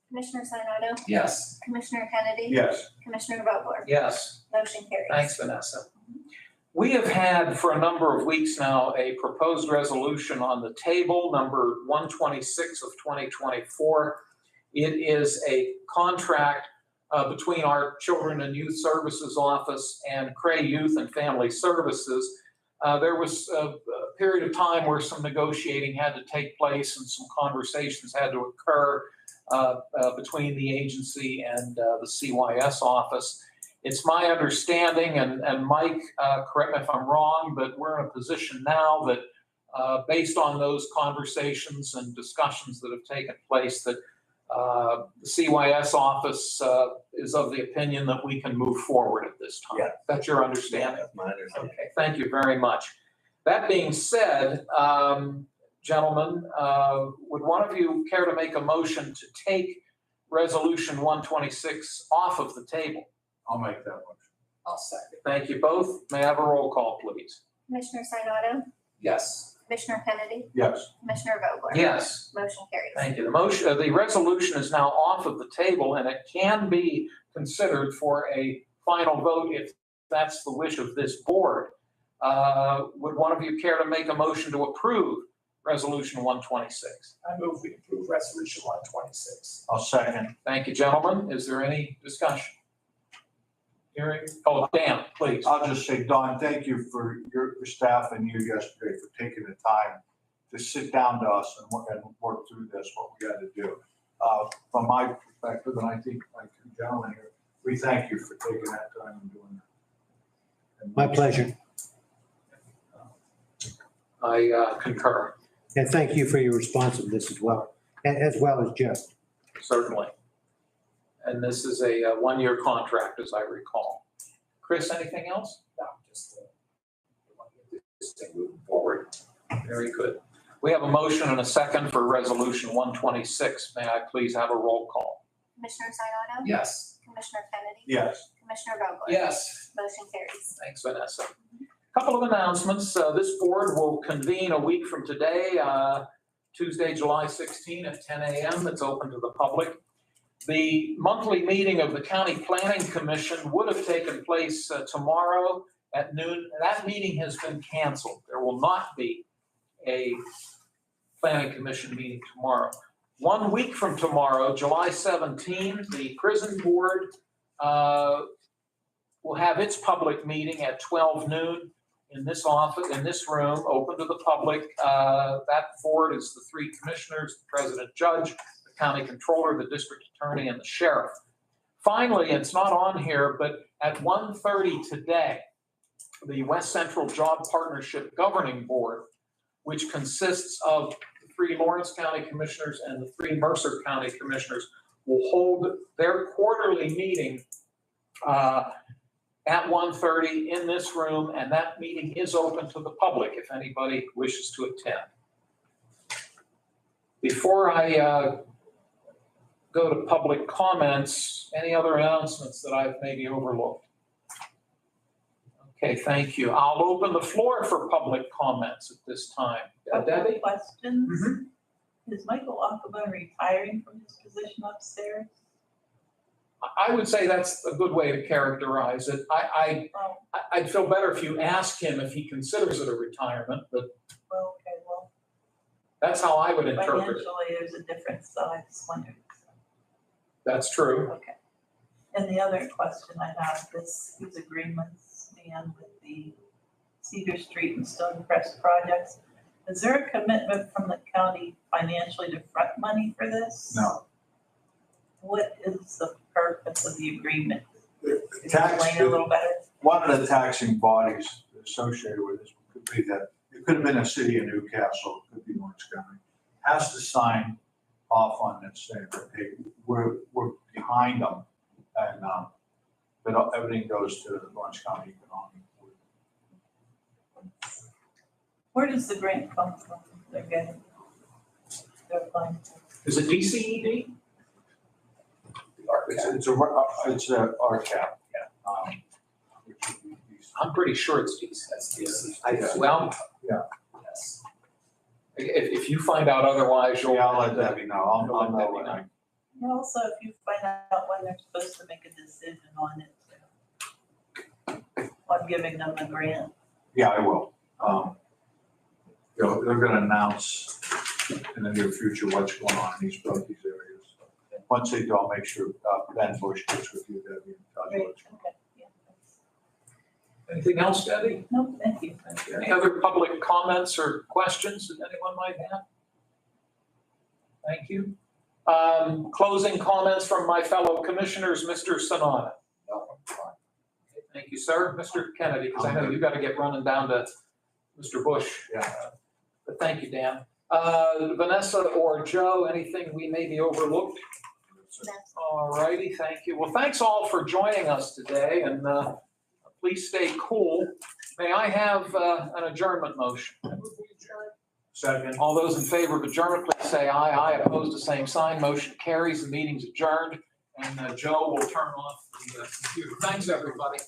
Commissioner Sinata? Yes. Commissioner Kennedy? Yes. Commissioner Vogler? Yes. Motion carries. Thanks, Vanessa. We have had for a number of weeks now a proposed resolution on the table, number 126 of 2024. It is a contract between our Children and Youth Services Office and Cray Youth and Family Services. There was a period of time where some negotiating had to take place and some conversations had to occur between the agency and the CYS office. It's my understanding, and Mike, correct me if I'm wrong, but we're in a position now that based on those conversations and discussions that have taken place, that the CYS office is of the opinion that we can move forward at this time. Yeah. That's your understanding? That's my understanding. Okay, thank you very much. That being said, gentlemen, would one of you care to make a motion to take Resolution 126 off of the table? I'll make that motion. I'll second. Thank you both. May I have a roll call, please? Commissioner Sinata? Yes. Commissioner Kennedy, Yes. Commissioner Vogler? Yes. Motion carries. Thank you. The resolution is now off of the table and it can be considered for a final vote if that's the wish of this board. Would one of you care to make a motion to approve Resolution 126? I move we approve resolution 126. I'll second. Thank you, gentlemen. Is there any discussion? Hearing, Dan, please. I'll just say, Don, thank you for your staff and you yesterday for taking the time to sit down to us and work through this, what we got to do. From my perspective, and I think my two gentlemen here, we thank you for taking that time and doing that. And My pleasure. I concur, And thank you for your responsiveness as well as Jeff. certainly. And this is a one-year contract, as I recall. Chris, anything else? No, just want to get this thing moving forward. Very good. We have a motion and a second for Resolution 126. May I please have a roll call? Commissioner Sinata? Yes. Commissioner Kennedy? Yes. Commissioner Vogler? Yes. Motion carries. Thanks, Vanessa. Couple of announcements. This board will convene a week from today, Tuesday, July 16 at 10 a.m. It's open to the public. The monthly meeting of the County Planning Commission would have taken place tomorrow at noon. That meeting has been canceled. There will not be a Planning Commission meeting tomorrow. 1 week from tomorrow, July 17, the prison board will have its public meeting at 12 noon in this office, in this room, open to the public. That board is the three commissioners, the president judge, the county controller, the district attorney, and the sheriff. Finally, it's not on here, but at 1:30 today, the West Central Job Partnership Governing Board, which consists of the three Lawrence County commissioners and the three Mercer County commissioners, will hold their quarterly meeting at 1:30 in this room, and that meeting is open to the public if anybody wishes to attend. Before I go to public comments, any other announcements that I've maybe overlooked? Okay, thank you. I'll open the floor for public comments at this time. Debbie? Questions? Is Michael Ackerman retiring from his position upstairs? I would say that's a good way to characterize it. I'd feel better if you asked him if he considers it a retirement, but Well, okay, well, that's how I would interpret it. financially, there's a difference, so I just wondered. That's true. Okay. And the other question I have, these agreements, man, with the Cedar Street and Stone Crest projects, is there a commitment from the county financially to front money for this? No. What is the purpose of the agreement? Can you Tax- explain it a little better? One of the taxing bodies associated with this could be that, it could have been a city of Newcastle, it could be Lawrence County, has to sign off on this saying that, hey, we're behind them. And, but everything goes to Lawrence County Economic. Where does the grant come from? They're getting. They're applying for. Is it DCED? It's a RCAP. Yeah. Which would be these- I'm pretty sure it's DC. Well, Yes. if you find out otherwise, you'll. Yeah, I'll let Debbie know. I'll know when I. And also, if you find out when they're supposed to make a decision on it, on giving them a grant. Yeah, I will. They're gonna announce in the near future what's going on in both these areas. Once they do, I'll make sure Ben Bush gets with you, Debbie, and tell you Great, what's going okay, yeah, thanks. Anything else, Debbie? No, thank you. Any other public comments or questions that anyone might have? Thank you. Closing comments from my fellow commissioners, Mr. Sanada. No, I'm fine. Thank you, sir. Mr. Kennedy, because I know you've got to get running down to Mr. Bush. Yeah. But thank you, Dan. Vanessa or Joe, anything we maybe overlooked? All righty, thank you. Well, thanks all for joining us today, and please stay cool. May I have an adjournment motion? Second. All those in favor of adjournment, please say aye. Aye. Opposed, the same sign. Motion carries. The meeting's adjourned. And Joe will turn off the computer. Thanks, everybody.